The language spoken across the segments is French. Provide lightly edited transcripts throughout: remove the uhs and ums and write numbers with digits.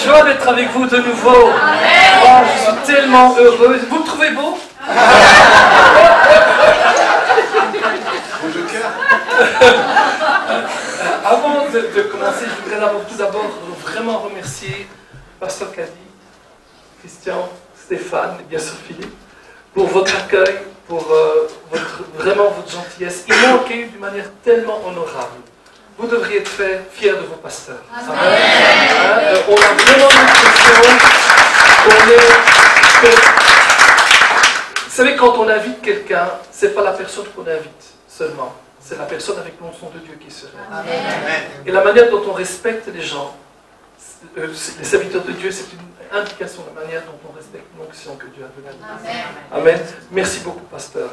joie d'être avec vous de nouveau. Oh, je suis tellement heureuse. Vous me trouvez beau? Avant de commencer, je voudrais tout d'abord vraiment remercier Pasteur Caddy, Christian, Stéphane et bien sûr Philippe pour votre accueil, pour vraiment votre gentillesse. Ils m'ont accueilli d'une manière tellement honorable. Vous devriez être fiers de vos pasteurs. Amen. On a vraiment l'impression qu'on est... Vous savez, quand on invite quelqu'un, ce n'est pas la personne qu'on invite seulement. C'est la personne avec l'onction de Dieu qui se révèle. Et la manière dont on respecte les gens, les serviteurs de Dieu, c'est une indication de la manière dont on respecte l'onction que Dieu a donnée. Amen. Merci beaucoup, pasteur.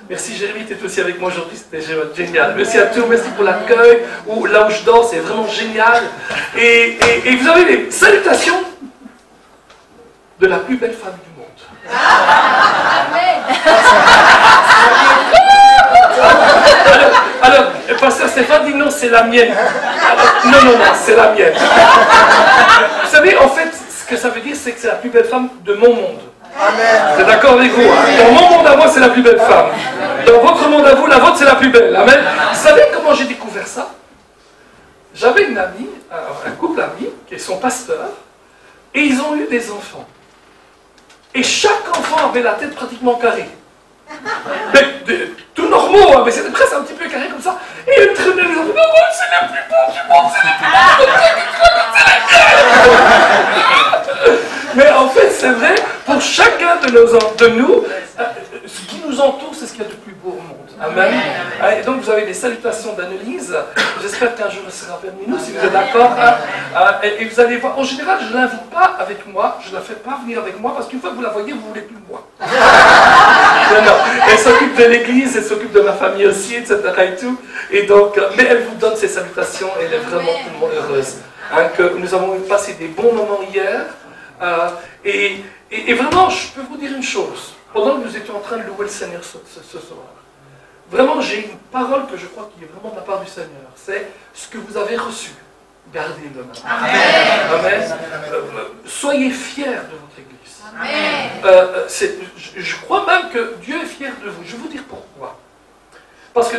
Merci Jérémy, tu es aussi avec moi aujourd'hui, c'était génial. Merci à tous, merci pour l'accueil. Là où je danse, c'est vraiment génial. Et vous avez les salutations de la plus belle femme du monde. Alors, pasteur Stéphane dit non, c'est la mienne. Alors, non, c'est la mienne. Vous savez, en fait, ce que ça veut dire, c'est que c'est la plus belle femme de mon monde. Amen. Vous êtes d'accord avec vous, hein? Dans mon monde à moi, c'est la plus belle femme. Dans votre monde à vous, la vôtre, c'est la plus belle. Amen. Vous savez comment j'ai découvert ça? J'avais une amie, un couple d'amis, qui sont pasteurs, et ils ont eu des enfants. Et chaque enfant avait la tête pratiquement carrée. Tout normaux, hein, mais c'était presque un petit peu carré comme ça. Et ils traînaient les enfants. Oh, c'est la plus beau du monde, c'est la plus beau, c'est la mienne. Mais en fait, c'est vrai, pour chacun de nous, ce qui nous entoure, c'est ce qu'il y a de plus beau au monde. Amen. Et donc, vous avez des salutations d'Annelise. J'espère qu'un jour, elle sera parmi nous, si vous êtes d'accord. Et vous allez voir, en général, je ne l'invite pas avec moi, je ne la fais pas venir avec moi, parce qu'une fois que vous la voyez, vous ne voulez plus de moi. Non. Elle s'occupe de l'église, elle s'occupe de ma famille aussi, etc. Et tout. Et donc, mais elle vous donne ses salutations, et elle est vraiment tellement heureuse. Que nous avons passé des bons moments hier. Et vraiment, je peux vous dire une chose. Pendant que nous étions en train de louer le Seigneur ce soir, vraiment, j'ai une parole que je crois qui est vraiment de la part du Seigneur. C'est ce que vous avez reçu. Gardez-le. Amen. Soyez fiers de votre Église. Je crois même que Dieu est fier de vous. Je vais vous dire pourquoi. Parce que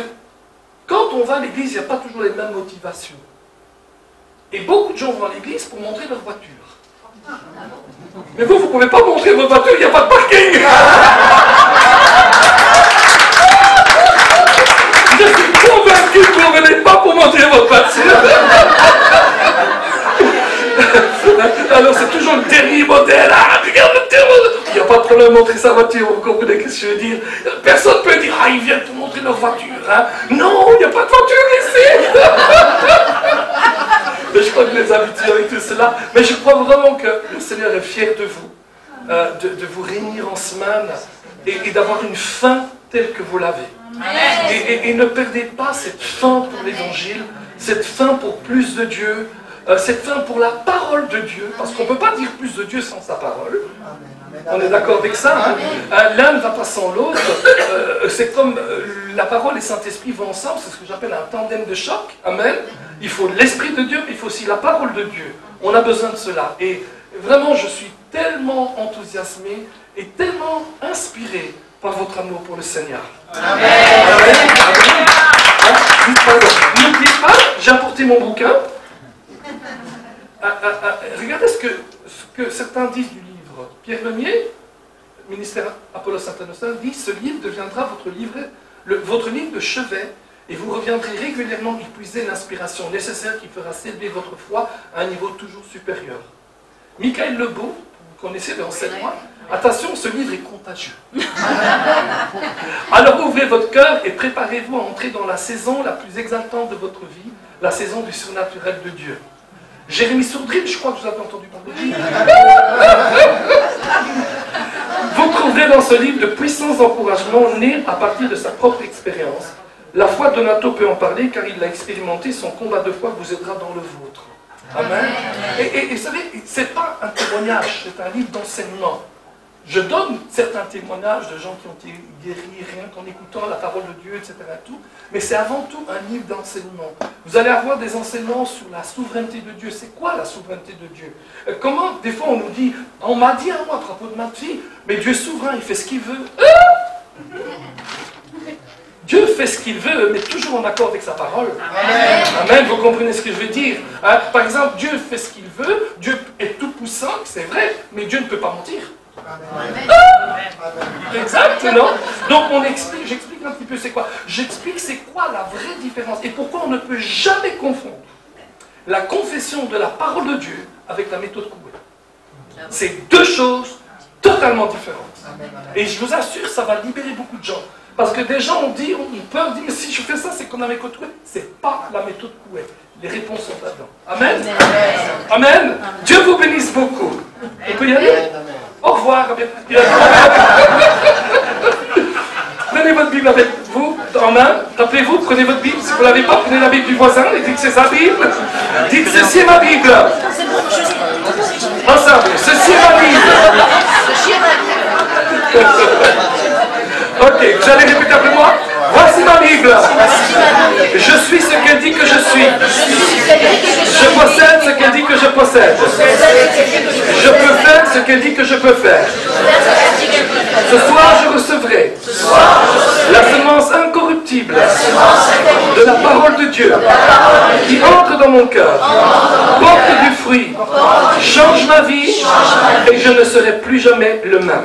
quand on va à l'Église, il n'y a pas toujours les mêmes motivations. Et beaucoup de gens vont à l'Église pour montrer leur voiture. Mais vous ne pouvez pas montrer votre voiture, il n'y a pas de parking. Je suis convaincu que vous ne venez pas pour montrer votre voiture. Alors c'est toujours le dernier modèle. Ah, regarde le dernier modèle. Il n'y a pas de problème de montrer sa voiture, vous comprenez ce que je veux dire? Personne ne peut dire, ah, ils viennent pour montrer leur voiture. Hein? Non, il n'y a pas de voiture ici. Mais je crois que les habitués avec tout cela. Mais je crois vraiment que le Seigneur est fier de vous, de vous réunir en semaine et d'avoir une faim telle que vous l'avez. Et ne perdez pas cette faim pour l'Évangile, cette faim pour plus de Dieu, cette faim pour la parole de Dieu, parce qu'on ne peut pas dire plus de Dieu sans sa parole. On est d'accord avec ça, hein? L'un ne va pas sans l'autre. C'est comme la parole et Saint-Esprit vont ensemble, c'est ce que j'appelle un tandem de choc. Amen. Il faut l'Esprit de Dieu, mais il faut aussi la parole de Dieu. On a besoin de cela. Et vraiment, je suis tellement enthousiasmé et tellement inspiré par votre amour pour le Seigneur. Amen. N'oubliez pas, j'ai apporté mon bouquin. Regardez ce que certains disent du livre. Pierre Lemier, ministère Apollo Saint-Augustin, dit « Ce livre deviendra votre livre de chevet et vous reviendrez régulièrement y puiser l'inspiration nécessaire qui fera s'élever votre foi à un niveau toujours supérieur. » Michael Lebeau, vous connaissez le enseignement, attention, ce livre est contagieux. Alors ouvrez votre cœur et préparez-vous à entrer dans la saison la plus exaltante de votre vie, la saison du surnaturel de Dieu. Jérémy Sourdrine, je crois que vous avez entendu parler de lui. Vous trouverez dans ce livre de puissants encouragements nés à partir de sa propre expérience. La foi de Donato peut en parler car il l'a expérimenté, son combat de foi vous aidera dans le vôtre. Amen. Et vous savez, ce n'est pas un témoignage, c'est un livre d'enseignement. Je donne certains témoignages de gens qui ont été guéris rien qu'en écoutant la parole de Dieu, etc. Tout, mais c'est avant tout un livre d'enseignement. Vous allez avoir des enseignements sur la souveraineté de Dieu. C'est quoi la souveraineté de Dieu? Comment, des fois, on nous dit, on m'a dit à moi à propos de ma fille, mais Dieu est souverain, il fait ce qu'il veut. Dieu fait ce qu'il veut, mais toujours en accord avec sa parole. Amen. Amen, vous comprenez ce que je veux dire? Par exemple, Dieu fait ce qu'il veut, Dieu est tout puissant, c'est vrai, mais Dieu ne peut pas mentir. Exact, non? Donc j'explique un petit peu c'est quoi. J'explique c'est quoi la vraie différence et pourquoi on ne peut jamais confondre la confession de la parole de Dieu avec la méthode Coué. C'est deux choses totalement différentes. Et je vous assure, ça va libérer beaucoup de gens. Parce que des gens ont peur, on dit, mais si je fais ça, c'est comme la méthode Coué. C'est pas la méthode Coué. Les réponses sont là-dedans. Amen. Amen. Amen. Dieu vous bénisse beaucoup. On peut y aller? Au revoir. Prenez votre Bible avec vous, en main. Rappelez-vous, prenez votre Bible. Si vous ne l'avez pas, prenez la Bible du voisin et dites que c'est sa Bible. Dites, ceci est ma Bible. Ensemble, ceci est ma Bible. Ok, vous allez répéter après moi. Voici ma Bible. Je suis ce qu'elle dit que je suis. Je possède ce qu'elle dit que je possède. Je peux faire ce qu'elle dit que je peux faire. Ce soir, je recevrai la semence incorruptible de la parole de Dieu qui entre dans mon cœur, porte du fruit, change ma vie et je ne serai plus jamais le même.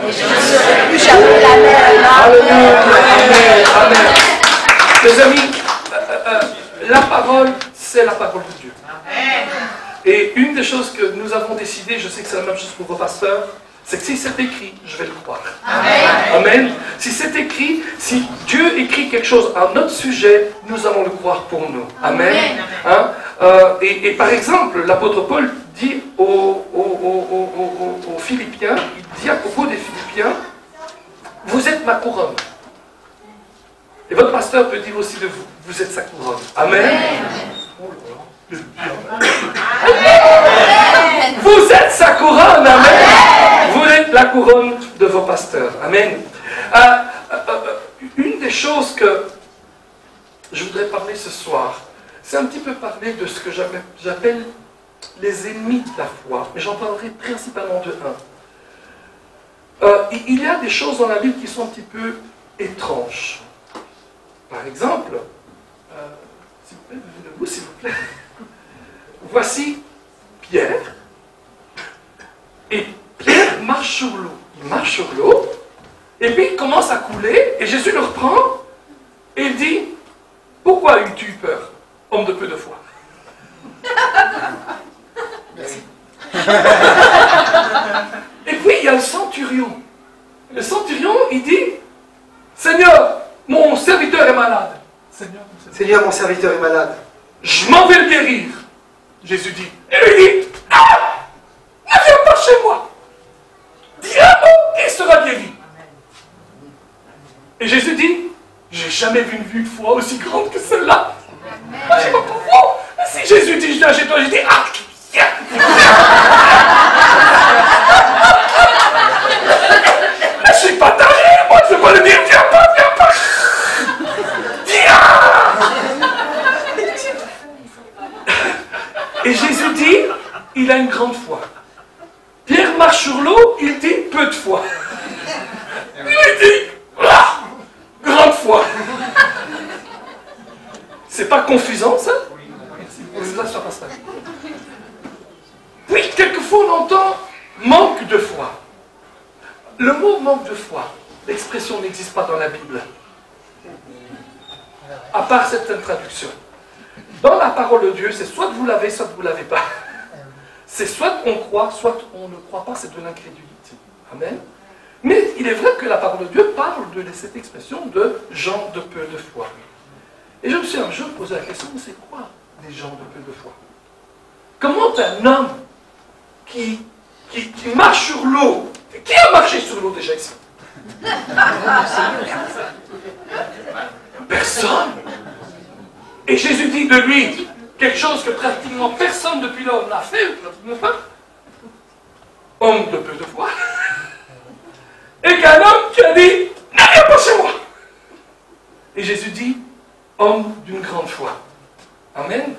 Alléluia. Amen. Amen. Mes amis, la parole, c'est la parole de Dieu. Et une des choses que nous avons décidé, je sais que c'est la même chose pour vos pasteurs, c'est que si c'est écrit, je vais le croire. Amen. Amen. Si c'est écrit, si Dieu écrit quelque chose à notre sujet, nous allons le croire pour nous. Amen. Hein? Et par exemple, l'apôtre Paul dit aux Philippiens, il dit à propos des Philippiens, vous êtes ma couronne. Et votre pasteur peut dire aussi de vous, vous êtes sa couronne. Amen. Amen. Vous êtes sa couronne. Amen. Vous êtes la couronne de vos pasteurs. Amen. Une des choses que je voudrais parler ce soir, c'est un petit peu parler de ce que j'appelle les ennemis de la foi. Mais j'en parlerai principalement de un. Il y a des choses dans la Bible qui sont un petit peu étranges. Par exemple, s'il vous plaît, levez debout, s'il vous plaît. Voici Pierre. Et Pierre marche sur l'eau. Il marche sur l'eau. Et puis il commence à couler. Et Jésus le reprend. Et il dit, pourquoi as-tu eu peur, homme de peu de foi? Merci. Et puis il y a le centurion. Le centurion, il dit, Seigneur, mon serviteur est malade. Seigneur, mon serviteur est malade. Je m'en vais le guérir. Jésus dit. Et lui dit, ah, ne viens pas chez moi. Dis un mot et il sera guéri. Et Jésus dit, j'ai jamais vu une vue de foi aussi grande que celle-là. Moi, je sais pas pourquoi. Si Jésus dit, je viens chez toi, je dis, ah, viens. Je suis pas taré, moi, je ne vais pas le dire, viens pas, viens pas. Et Jésus dit, il a une grande foi. Pierre marche sur l'eau, il dit peu de foi. Il dit, ah, grande foi. C'est pas confusant ça? Oui, quelquefois on entend manque de foi. Le mot manque de foi, l'expression n'existe pas dans la Bible. À part certaines traductions. Dans la parole de Dieu, c'est soit vous l'avez, soit vous ne l'avez pas. C'est soit on croit, soit on ne croit pas, c'est de l'incrédulité. Amen. Mais il est vrai que la parole de Dieu parle de cette expression de gens de peu de foi. Et je me suis un jour posé la question, c'est quoi des gens de peu de foi? Comment un homme qui marche sur l'eau, qui a marché sur l'eau déjà ici? Personne. Et Jésus dit de lui quelque chose que pratiquement personne depuis l'homme n'a fait, homme de peu de foi. et qu'un homme qui a dit, ne viens pas chez moi. Et Jésus dit, homme d'une grande foi. Amen.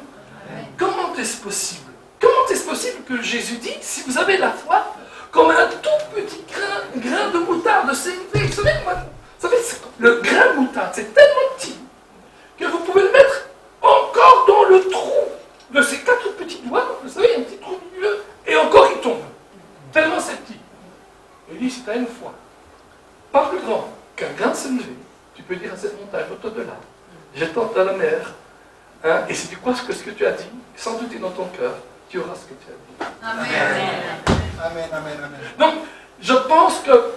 Amen. Comment est-ce possible? Comment est-ce possible que Jésus dit, si vous avez la foi, comme un tout petit grain de moutarde, c'est vous savez, le grain de moutarde, c'est tellement petit que vous pouvez le mettre encore dans le trou de ces 4 petits doigts, vous savez, il y a un petit trou au milieu, et encore il tombe. Tellement c'est petit. Il dit, si tu as une foi, pas plus grand qu'un grain de sénévé, tu peux dire à cette montagne, ôte-toi de là, jette-toi dans la mer, hein, et si tu crois ce que tu as dit, sans douter dans ton cœur, tu auras ce que tu as dit. Amen. Amen, amen, amen. Donc, je pense que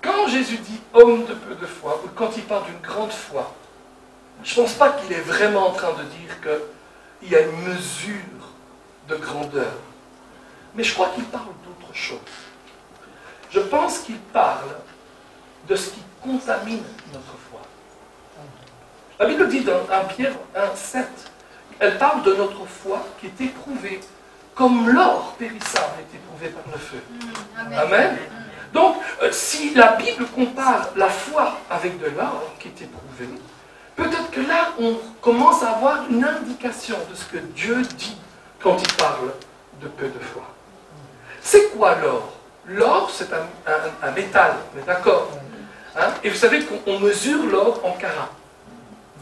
quand Jésus dit homme de peu de foi, ou quand il parle d'une grande foi, je ne pense pas qu'il est vraiment en train de dire qu'il y a une mesure de grandeur. Mais je crois qu'il parle d'autre chose. Je pense qu'il parle de ce qui contamine notre foi. La Bible dit dans 1 Pierre 1,7, elle parle de notre foi qui est éprouvée comme l'or périssable est éprouvé par le feu. Amen. Amen. Donc, si la Bible compare la foi avec de l'or qui est éprouvé, peut-être que là, on commence à avoir une indication de ce que Dieu dit quand il parle de peu de foi. C'est quoi l'or? L'or, c'est un métal, on est d'accord, hein? Et vous savez qu'on mesure l'or en carats.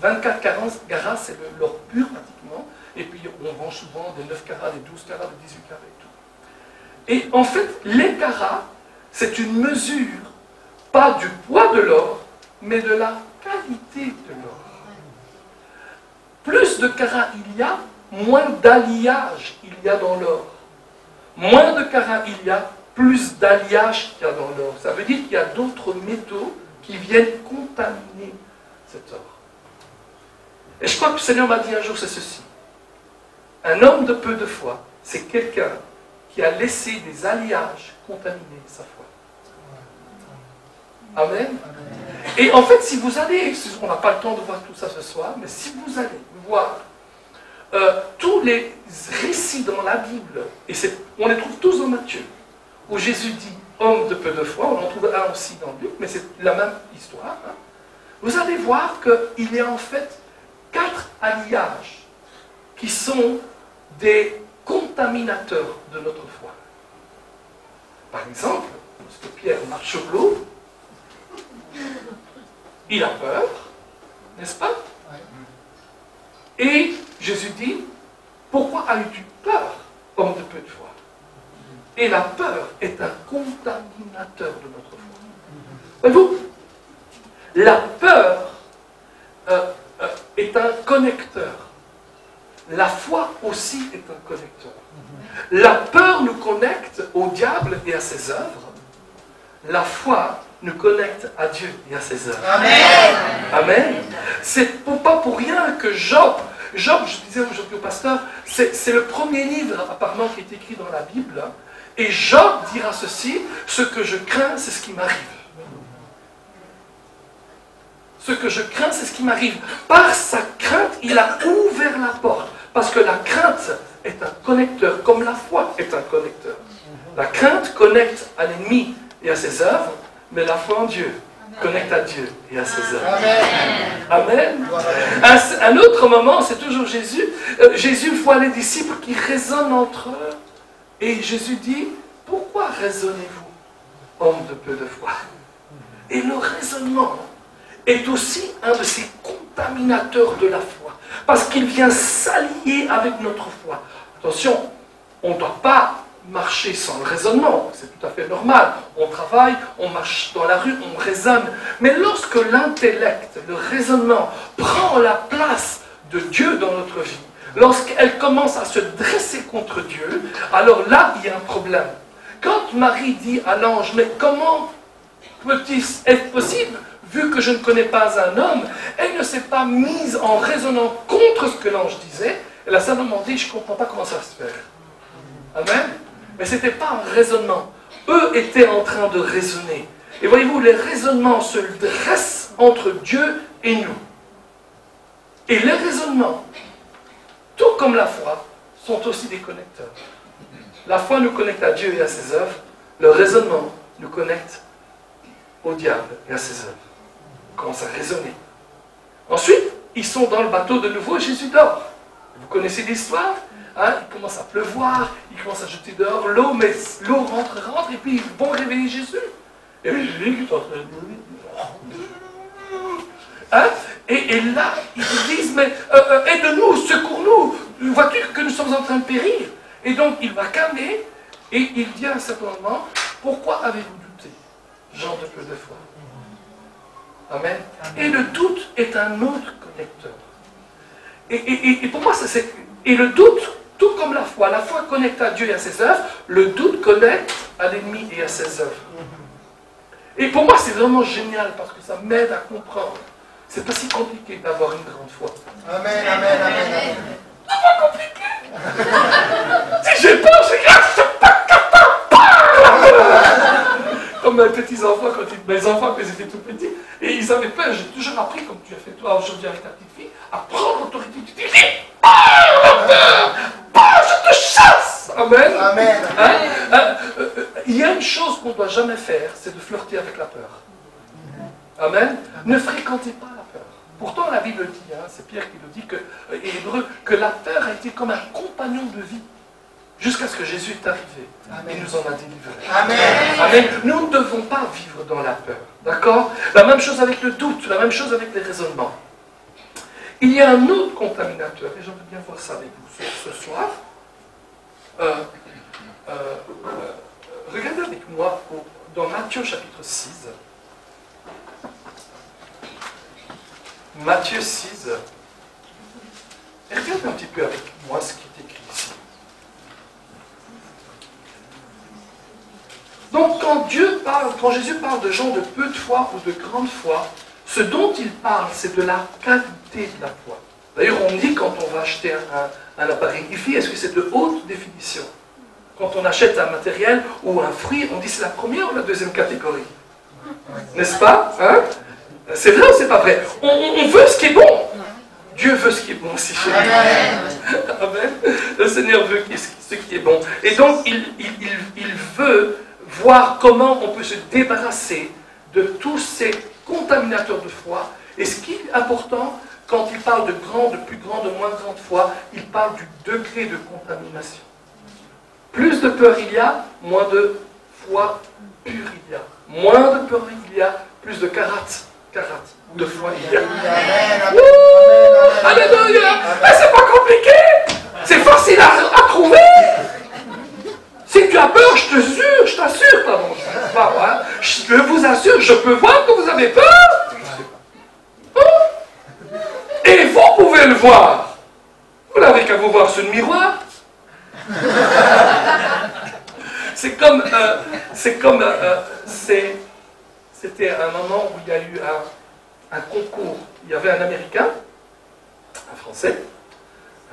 24 carats, c'est l'or pur pratiquement, et puis on vend souvent des 9 carats, des 12 carats, des 18 carats et tout. Et en fait, les carats, c'est une mesure, pas du poids de l'or, mais de la qualité de l'or. Plus de carats il y a, moins d'alliage il y a dans l'or. Moins de carats il y a, plus d'alliage qu'il y a dans l'or. Ça veut dire qu'il y a d'autres métaux qui viennent contaminer cet or. Et je crois que le Seigneur m'a dit un jour, c'est ceci. Un homme de peu de foi, c'est quelqu'un qui a laissé des alliages contaminer sa foi. Amen. Et en fait, si vous allez, on n'a pas le temps de voir tout ça ce soir, mais si vous allez voir tous les récits dans la Bible, et on les trouve tous dans Matthieu, où Jésus dit homme de peu de foi, on en trouve un aussi dans Luc, mais c'est la même histoire, hein. Vous allez voir qu'il y a en fait 4 alliages qui sont des contaminateurs de notre foi. Par exemple, lorsque Pierre marche sur l'eau, il a peur, n'est-ce pas? Et Jésus dit, pourquoi as-tu peur, homme de peu de foi? Et la peur est un contaminateur de notre foi. Voyez-vous, la peur est un connecteur. La foi aussi est un connecteur. La peur nous connecte au diable et à ses œuvres. La foi nous connecte à Dieu et à ses œuvres. Amen. Amen. C'est pas pour rien que Job, je disais aujourd'hui au pasteur, c'est le premier livre apparemment qui est écrit dans la Bible. Et Job dira ceci, ce que je crains, c'est ce qui m'arrive. Ce que je crains, c'est ce qui m'arrive. Par sa crainte, il a ouvert la porte. Parce que la crainte est un connecteur, comme la foi est un connecteur. La crainte connecte à l'ennemi et à ses œuvres, mais la foi en Dieu connecte à Dieu et à ses œuvres. Amen. Amen. Un autre moment, c'est toujours Jésus. Jésus voit les disciples qui raisonnent entre eux. Et Jésus dit, pourquoi raisonnez-vous, homme de peu de foi? Et le raisonnement est aussi un de ces contaminateurs de la foi. Parce qu'il vient s'allier avec notre foi. Attention, on ne doit pas marcher sans le raisonnement. C'est tout à fait normal. On travaille, on marche dans la rue, on raisonne. Mais lorsque l'intellect, le raisonnement, prend la place de Dieu dans notre vie, lorsqu'elle commence à se dresser contre Dieu, alors là, il y a un problème. Quand Marie dit à l'ange, mais comment peut-il être possible, vu que je ne connais pas un homme, elle ne s'est pas mise en raisonnant contre ce que l'ange disait, elle a simplement dit, je ne comprends pas comment ça va se faire. Amen. Mais ce n'était pas un raisonnement. Eux étaient en train de raisonner. Et voyez-vous, les raisonnements se dressent entre Dieu et nous. Et les raisonnements, tout comme la foi, sont aussi des connecteurs. La foi nous connecte à Dieu et à ses œuvres. Le raisonnement nous connecte au diable et à ses œuvres. Ils commencent à raisonner. Ensuite, ils sont dans le bateau de nouveau et Jésus dort. Vous connaissez l'histoire, hein? Il commence à pleuvoir, il commence à jeter dehors l'eau, mais l'eau rentre, et puis ils vont réveiller Jésus. Et Jésus qui est en train de... Hein? Et là, ils disent, mais aide-nous, secours-nous, vois-tu que nous sommes en train de périr? Et donc, il va calmer, et il dit à un certain moment, pourquoi avez-vous douté, gens de peu de foi? Amen. Et le doute est un autre connecteur. Et pour moi, et le doute, tout comme la foi connecte à Dieu et à ses œuvres, le doute connecte à l'ennemi et à ses œuvres. Et pour moi, c'est vraiment génial parce que ça m'aide à comprendre. C'est pas si compliqué d'avoir une grande foi. Amen, amen, amen, amen. C'est pas compliqué. Si j'ai peur, je suis pas capable. Comme mes petits-enfants, mes enfants, quand ils étaient tout petits, et ils avaient peur. J'ai toujours appris, comme tu as fait toi aujourd'hui avec ta petite fille, à prendre l'autorité. Tu dis, je te chasse. Amen. Amen. Il y a une chose qu'on ne doit jamais faire, c'est de flirter avec la peur. Amen. Ne fréquentez pas la peur. Pourtant, la Bible dit, hein, c'est Pierre qui le dit, et Hébreu, que la peur a été comme un compagnon de vie. Jusqu'à ce que Jésus est arrivé. Amen. Et nous en a délivrés. Amen. Amen. Nous ne devons pas vivre dans la peur. D'accord? La même chose avec le doute, la même chose avec les raisonnements. Il y a un autre contaminateur, et j'aimerais bien voir ça avec vous ce soir. Regardez avec moi dans Matthieu chapitre 6. Matthieu 6. Et regardez un petit peu avec moi ce qui est écrit ici. Donc quand Jésus parle de gens de peu de foi ou de grande foi, ce dont il parle, c'est de la qualité de la foi. D'ailleurs, on dit quand on va acheter un appareil Wi-Fi, est-ce que c'est de haute définition? Quand on achète un matériel ou un fruit, on dit c'est la première ou la deuxième catégorie? N'est-ce pas? Hein? C'est vrai ou c'est pas vrai? On veut ce qui est bon. Dieu veut ce qui est bon aussi chez nous. Amen. Le Seigneur veut ce qui est bon. Et donc, il veut voir comment on peut se débarrasser de tous ces contaminateurs de foi. Et ce qui est important, quand il parle de plus grande, de moins grande foi, il parle du degré de contamination. Plus de peur il y a, moins de foi pure il y a. Moins de peur il y a, plus de karat de foi il y a. Alléluia! Mais c'est pas compliqué! C'est facile à trouver! Si tu as peur, je t'assure, pardon, je vous assure, je peux voir que vous avez peur. Et vous pouvez le voir. Vous n'avez qu'à vous voir sur le miroir. C'était un moment où il y a eu un concours. Il y avait un Américain, un Français,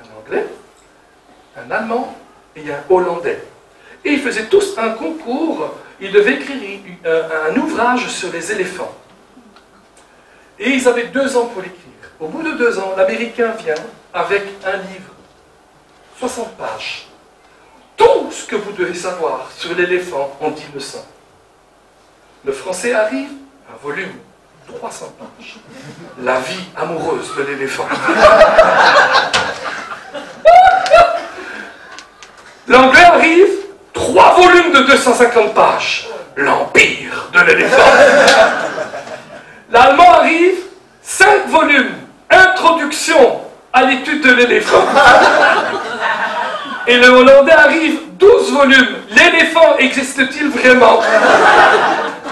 un Anglais, un Allemand et un Hollandais. Et ils faisaient tous un concours, ils devaient écrire un ouvrage sur les éléphants. Et ils avaient 2 ans pour l'écrire. Au bout de 2 ans, l'Américain vient avec un livre, 60 pages. Tout ce que vous devez savoir sur l'éléphant en 10 leçons. Le Français arrive, un volume, 300 pages. La vie amoureuse de l'éléphant. L'Anglais arrive, 3 volumes de 250 pages. L'empire de l'éléphant. L'Allemand arrive, 5 volumes. Introduction à l'étude de l'éléphant. Et le Hollandais arrive, 12 volumes. L'éléphant existe-t-il vraiment?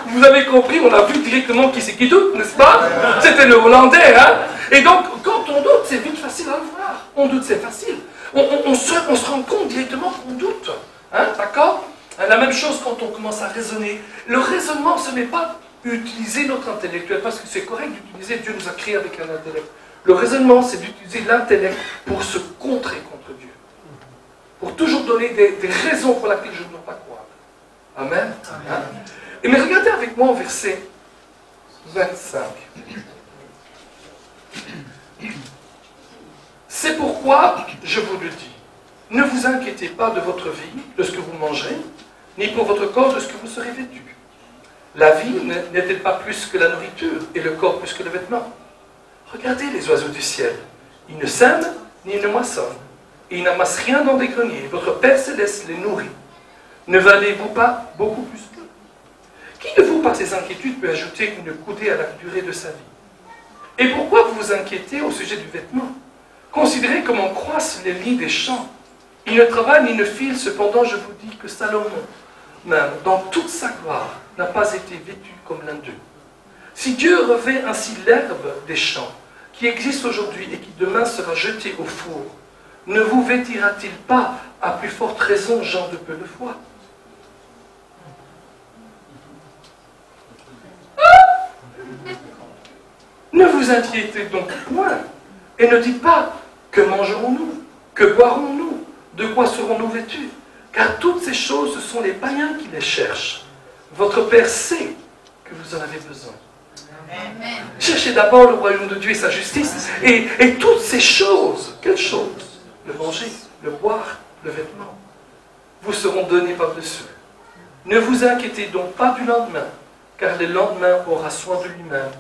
Vous avez compris, on a vu directement qui c'est qui doute, n'est-ce pas? C'était le Hollandais, hein? Et donc, quand on doute, c'est vite facile à le voir. On doute, c'est facile. On se rend compte directement qu'on doute. Hein? D'accord? La même chose quand on commence à raisonner. Le raisonnement, ce n'est pas utiliser notre intellectuel, parce que c'est correct d'utiliser, Dieu nous a créés avec un intellect. Le raisonnement, c'est d'utiliser l'intellect pour se contrer contre Dieu. Pour toujours donner des raisons pour lesquelles je ne dois pas croire. Amen. Hein? Et mais regardez avec moi au verset 25. C'est pourquoi je vous le dis. Ne vous inquiétez pas de votre vie, de ce que vous mangerez, ni pour votre corps de ce que vous serez vêtu. La vie n'est-elle pas plus que la nourriture et le corps plus que le vêtement? Regardez les oiseaux du ciel. Ils ne sèment ni ne moissonnent. Et ils n'amassent rien dans des greniers. Votre Père Céleste les nourrit. Ne valez-vous pas beaucoup plus qu'eux? Qui de vous, par ses inquiétudes, peut ajouter une coudée à la durée de sa vie? Et pourquoi vous vous inquiétez au sujet du vêtement? Considérez comment croissent les lits des champs. Ils ne travaillent ni ne filent, cependant je vous dis que Salomon, même dans toute sa gloire, n'a pas été vêtu comme l'un d'eux. Si Dieu revêt ainsi l'herbe des champs, qui existe aujourd'hui et qui demain sera jetée au four, ne vous vêtira-t-il pas à plus forte raison, gens de peu de foi? Ne vous inquiétez donc point, et ne dites pas, que mangerons-nous? Que boirons-nous? De quoi serons-nous vêtus? Car toutes ces choses, ce sont les païens qui les cherchent. Votre Père sait que vous en avez besoin. Amen. Cherchez d'abord le royaume de Dieu et sa justice, et toutes ces choses, quelles choses? Le manger, le boire, le vêtement, vous seront donnés par-dessus. Ne vous inquiétez donc pas du lendemain, car le lendemain aura soin de lui-même.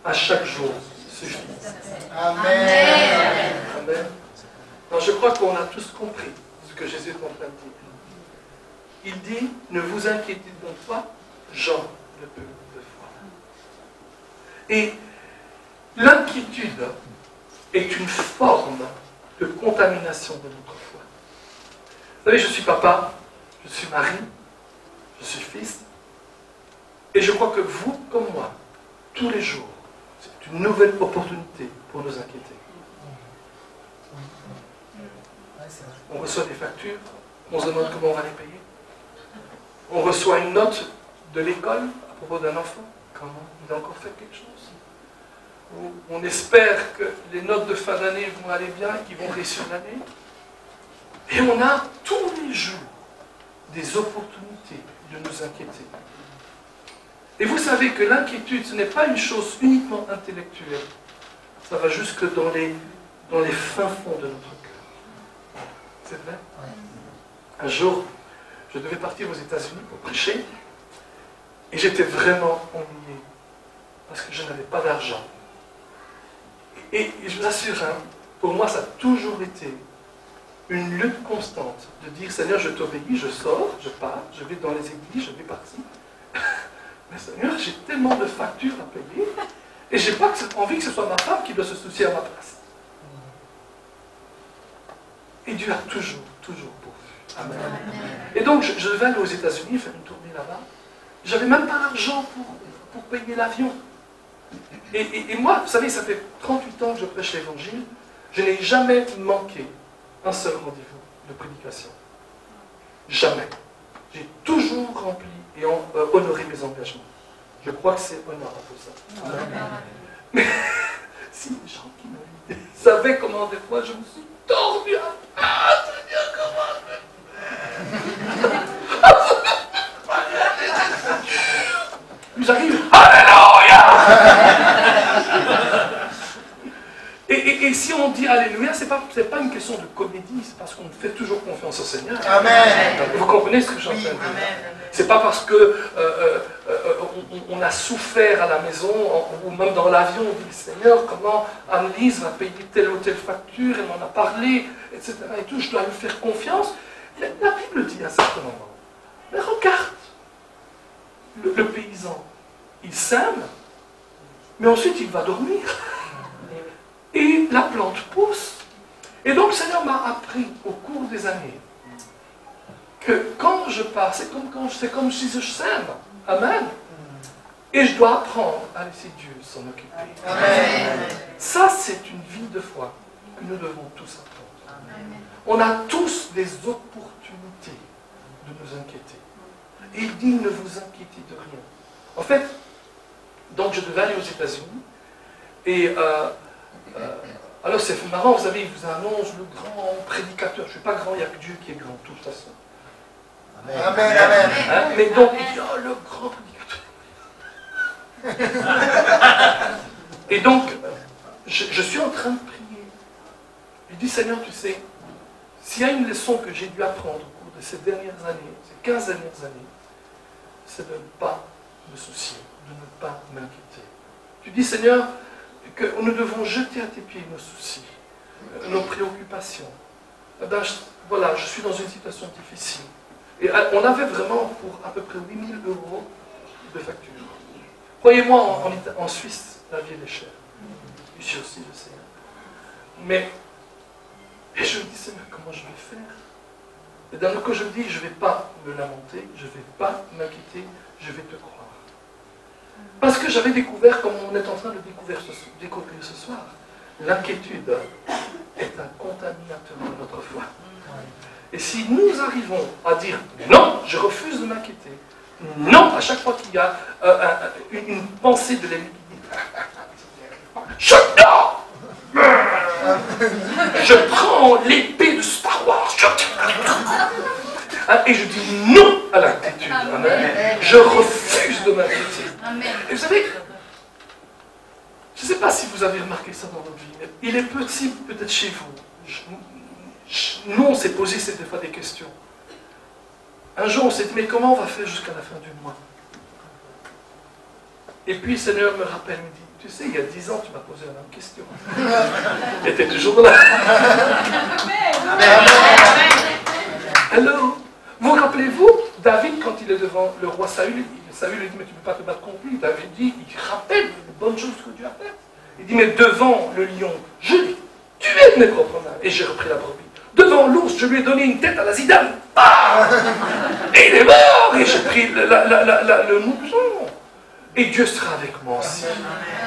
À chaque jour suffit. Amen. Amen. Alors, je crois qu'on a tous compris ce que Jésus est en train de dire. Il dit, ne vous inquiétez donc pas, gens de peu de foi. Et l'inquiétude est une forme de contamination de notre foi. Vous savez, je suis papa, je suis mari, je suis fils, et je crois que vous, comme moi, tous les jours, c'est une nouvelle opportunité pour nous inquiéter. On reçoit des factures, on se demande comment on va les payer. On reçoit une note de l'école à propos d'un enfant, comment il a encore fait quelque chose. On espère que les notes de fin d'année vont aller bien et qu'ils vont réussir l'année. Et on a tous les jours des opportunités de nous inquiéter. Et vous savez que l'inquiétude, ce n'est pas une chose uniquement intellectuelle. Ça va jusque dans les fins fonds de notre cœur. C'est vrai? Un jour, je devais partir aux États-Unis pour prêcher, et j'étais vraiment ennuyé, parce que je n'avais pas d'argent. Et je vous assure, pour moi, ça a toujours été une lutte constante de dire, Seigneur, je t'obéis, je sors, je pars, je vais dans les églises, je vais par-ci. Mais Seigneur, j'ai tellement de factures à payer, et je n'ai pas envie que ce soit ma femme qui doit se soucier à ma place. Et Dieu a toujours pourvu. Amen. Et donc, je devais aller aux États-Unis, faire une tournée là-bas. Je n'avais même pas l'argent pour payer l'avion. Et moi, vous savez, ça fait 38 ans que je prêche l'évangile. Je n'ai jamais manqué un seul rendez-vous de prédication. Jamais. J'ai toujours rempli et honoré mes engagements. Je crois que c'est honorable pour ça. Amen. Mais si les gens qui m'invitaient savaient comment des fois je me suis tordu à Seigneur, comment j'arrive, Alléluia. Et si on dit Alléluia, c'est pas une question de comédie, c'est parce qu'on fait toujours confiance au Seigneur. Amen. Vous comprenez ce que je suis en train de dire? C'est pas parce que on a souffert à la maison ou même dans l'avion, on dit Seigneur, comment Anne-Lise va payer telle ou telle facture, elle m'en a parlé, etc. Et tout, je dois lui faire confiance. La Bible dit à certains moments, mais regarde, le paysan, il sème, mais ensuite il va dormir. Et la plante pousse. Et donc le Seigneur m'a appris au cours des années que quand je pars, c'est comme si je sème. Amen. Et je dois apprendre à laisser Dieu s'en occuper. Amen. Ça, c'est une vie de foi que nous devons tous apprendre. Amen. On a tous des opportunités de nous inquiéter. Et il dit, ne vous inquiétez de rien. En fait, donc je devais aller aux États-Unis. Et alors c'est marrant, vous savez, il vous annonce le grand prédicateur. Je ne suis pas grand, il n'y a que Dieu qui est grand, de toute façon. Amen. Amen. Amen. Hein? Mais donc, il dit, oh, le grand prédicateur. Et donc, je suis en train de prier. Je dis, Seigneur, tu sais, s'il y a une leçon que j'ai dû apprendre au cours de ces dernières années, ces 15 dernières années, c'est de ne pas me soucier, de ne pas m'inquiéter. Tu dis, Seigneur, que nous devons jeter à tes pieds nos soucis, nos préoccupations. Eh ben, voilà, je suis dans une situation difficile. Et on avait vraiment pour à peu près 8 000 € de facture. Croyez-moi, en Suisse, la vie est chère. Ici aussi, je sais. Mais, et je me dis, Seigneur, comment je vais faire? Et d'un autre côté, je me dis, je ne vais pas me lamenter, je ne vais pas m'inquiéter, je vais te croire. Parce que j'avais découvert, comme on est en train de découvrir ce soir, l'inquiétude est un contaminateur de notre foi. Et si nous arrivons à dire non, je refuse de m'inquiéter, non, à chaque fois qu'il y a une pensée de l'ennemi qui dit je prends l'épée de Star Wars et je dis non à l'inquiétude. Amen. Je refuse de m'inquiéter. Et vous savez, je ne sais pas si vous avez remarqué ça dans votre vie, mais il est petit peut-être chez vous. Nous, on s'est posé des fois des questions. Un jour, on s'est dit, mais comment on va faire jusqu'à la fin du mois? Et puis, le Seigneur me rappelle, me dit, tu sais, il y a 10 ans, tu m'as posé la même question. Et tu es toujours là. Alors, vous rappelez-vous, David, quand il est devant le roi Saül, Saül lui dit, mais tu ne peux pas te battre contre lui. David dit, il rappelle les bonnes choses que Dieu a faites. Il dit, mais devant le lion, je l'ai tué de mes propres mains. Et j'ai repris la brebis. Devant l'ours, je lui ai donné une tête à la zidane. Ah, et il est mort. Et j'ai pris le mouton. Et Dieu sera avec moi aussi.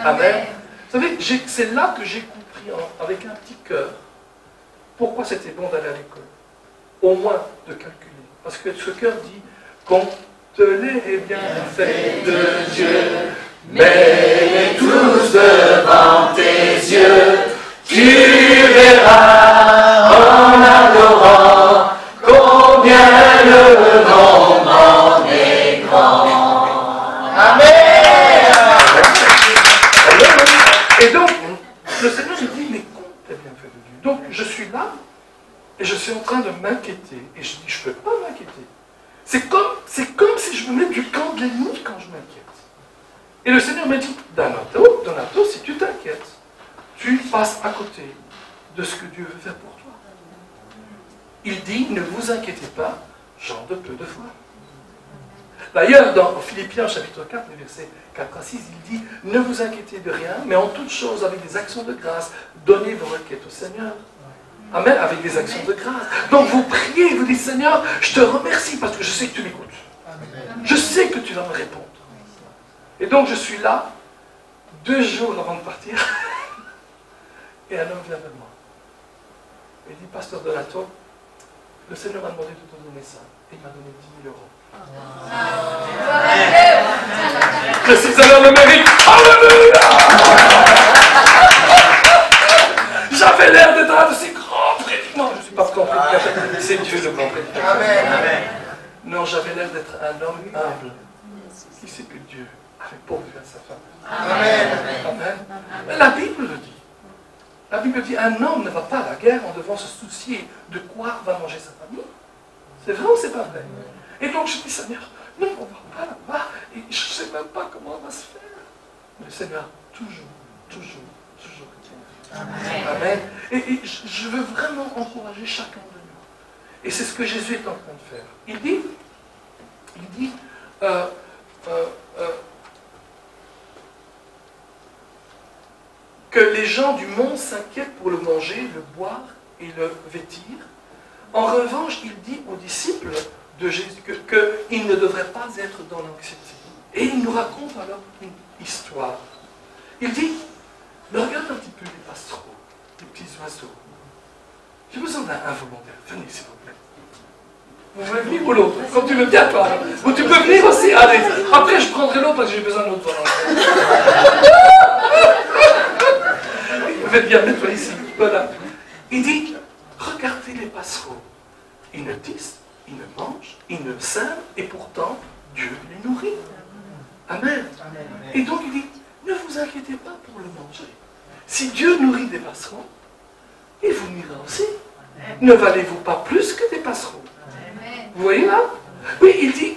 Amen. Vous savez, c'est là que j'ai compris, avec un petit cœur, pourquoi c'était bon d'aller à l'école. Au moins de calculer. Parce que ce cœur dit, compte les bienfaits de Dieu, mets-les tous devant tes yeux, tu verras en adorant combien le nom en est grand. Amen. Et donc, le Seigneur me dit, mais compte les bienfaits de Dieu. Donc, je suis là, et je suis en train de m'inquiéter. Et je dis, je ne peux pas m'inquiéter. C'est comme si je me mets du camp de l'ennemi quand je m'inquiète. Et le Seigneur me dit, Donato, si tu t'inquiètes, tu passes à côté de ce que Dieu veut faire pour toi. Il dit, ne vous inquiétez pas, gens de peu de foi. D'ailleurs, dans Philippiens chapitre 4, les versets 4 à 6, il dit, ne vous inquiétez de rien, mais en toutes choses, avec des actions de grâce, donnez vos requêtes au Seigneur. Amen, avec des actions de grâce. Donc vous priez, vous dites, Seigneur, je te remercie parce que je sais que tu m'écoutes. Je sais que tu vas me répondre. Et donc je suis là, 2 jours avant de partir, et un homme vient vers moi. Il dit, Pasteur Donato, le Seigneur m'a demandé de te donner ça. Et il m'a donné 10 000 €. Je suis alors le mérite. Alléluia. J'avais l'air d'être un de ces grands prédicateurs. Je ne suis pas grand prédicateur, c'est Dieu le grand prédicateur. Amen. Non, j'avais l'air d'être un homme humble qui sait que Dieu avait pourvu à sa femme. Amen. Amen. Mais la Bible le dit. La Bible dit, un homme ne va pas à la guerre en devant se soucier de quoi va manger sa famille. C'est vrai ou c'est pas vrai? Et donc je dis, Seigneur, non, on ne va pas là-bas, et je ne sais même pas comment on va se faire. Mais le Seigneur, toujours. Amen. Amen. Et je veux vraiment encourager chacun de nous. Et c'est ce que Jésus est en train de faire. Il dit que les gens du monde s'inquiètent pour le manger, le boire et le vêtir. En revanche, il dit aux disciples de Jésus qu'ils ne devraient pas être dans l'anxiété. Et il nous raconte alors une histoire. Il dit, mais regarde un petit peu les passereaux, les petits oiseaux. J'ai besoin d'un volontaire. Venez, s'il vous plaît. Vous voulez venir ou l'autre? Comme tu veux bien, toi. Ou tu peux venir aussi. Allez. Après, je prendrai l'autre parce que j'ai besoin d'un autre volontaire. Vous êtes bien mettre ici. Voilà. Il dit, regardez les passereaux. Ils ne tissent, ils ne mangent, ils ne sèment, et pourtant, Dieu les nourrit. Amen. Et donc, il dit, ne vous inquiétez pas pour le manger. Si Dieu nourrit des passereaux, il vous nourrira aussi. Ne valez-vous pas plus que des passereaux? Vous voyez là? Oui, il dit,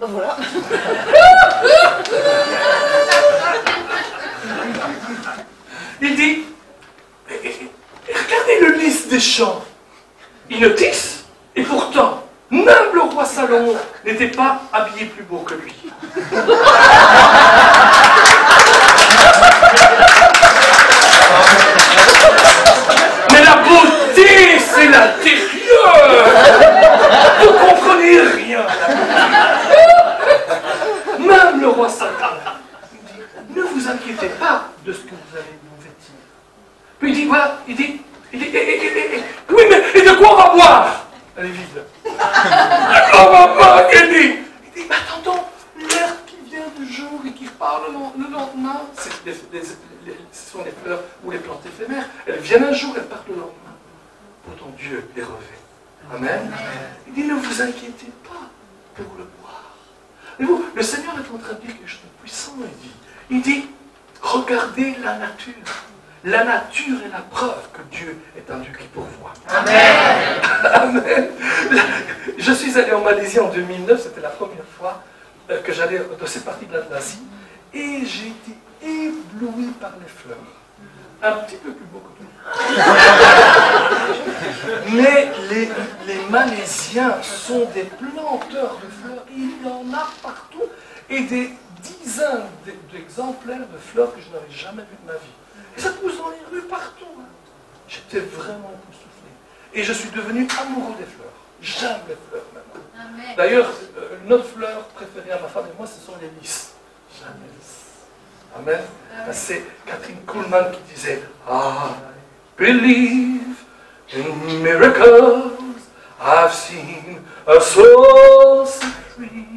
Voilà. Il dit, regardez le lys des champs. Il ne tisse, et pourtant, même le roi Salomon n'était pas habillé plus beau que lui. Mais la beauté, c'est l'intérieur. Vous comprenez rien. Même le roi Salomon dit, ne vous inquiétez pas de ce que vous allez vous vêtir. Puis il dit, voilà, il dit, oui, mais et de quoi on va boire? Elle est vide. On va boire, il dit, mais attendons, l'air qui vient du jour et qui part le lendemain, ce sont les fleurs ou les plantes éphémères. Elles viennent un jour, elles partent le lendemain. Pourtant Dieu les revêt. Amen. Il dit, ne vous inquiétez pas pour le boire. Et vous, le Seigneur est en train de dire quelque chose de puissant, il dit, regardez la nature. La nature est la preuve que Dieu est un Dieu qui pourvoit. Amen. Amen. Je suis allé en Malaisie en 2009, c'était la première fois que j'allais dans cette partie de l'Asie, et j'ai été ébloui par les fleurs. Un petit peu plus beau que toi. Mais les Malaisiens sont des planteurs de fleurs, il y en a partout, et des dizaines d'exemplaires de fleurs que je n'avais jamais vues de ma vie. Et ça pousse dans les rues partout. J'étais vraiment époustouflé. Et je suis devenu amoureux des fleurs. J'aime les fleurs maintenant. D'ailleurs, notre fleur préférée à ma femme et moi, ce sont les lys. J'aime les lys. Amen. C'est Catherine Kuhlman qui disait I believe in miracles. I've seen a soul set free.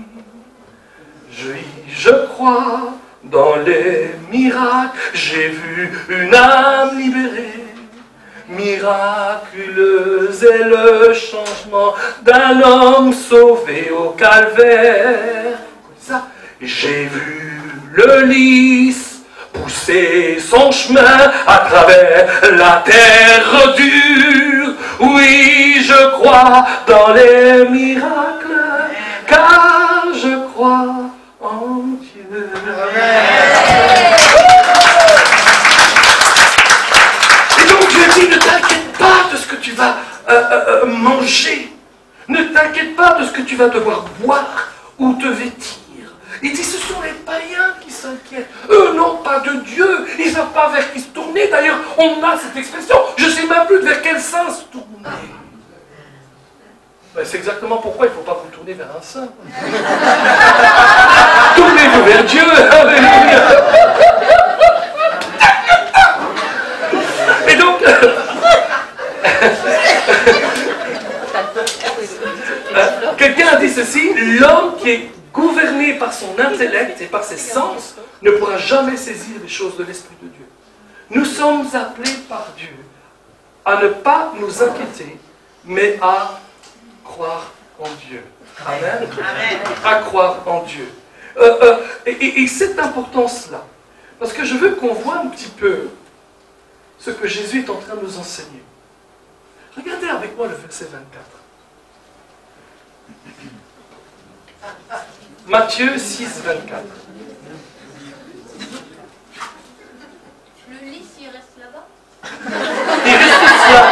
Je crois dans les miracles, j'ai vu une âme libérée. Miraculeuse est le changement d'un homme sauvé au calvaire. J'ai vu le lys pousser son chemin à travers la terre dure. Oui, je crois dans les miracles, car je crois en Dieu. Et donc je dis, ne t'inquiète pas de ce que tu vas manger. Ne t'inquiète pas de ce que tu vas devoir boire ou te vêtir. Il dit, ce sont les païens qui s'inquiètent. Eux n'ont pas de Dieu. Ils ne savent pas vers qui se tourner. D'ailleurs, on a cette expression. Je ne sais même plus vers quel saint se tourner. Ben, c'est exactement pourquoi il ne faut pas vous tourner vers un saint. Tournez-vous vers Dieu. Alléluia. Et donc, quelqu'un a dit ceci, l'homme qui est gouverné par son intellect et par ses sens ne pourra jamais saisir les choses de l'Esprit de Dieu. Nous sommes appelés par Dieu à ne pas nous inquiéter, mais à croire en Dieu. Amen. Amen. À croire en Dieu. Et c'est important cela. Parce que je veux qu'on voit un petit peu ce que Jésus est en train de nous enseigner. Regardez avec moi le verset 24. Matthieu 6, 24. Le lys, il reste là-bas? Il reste là.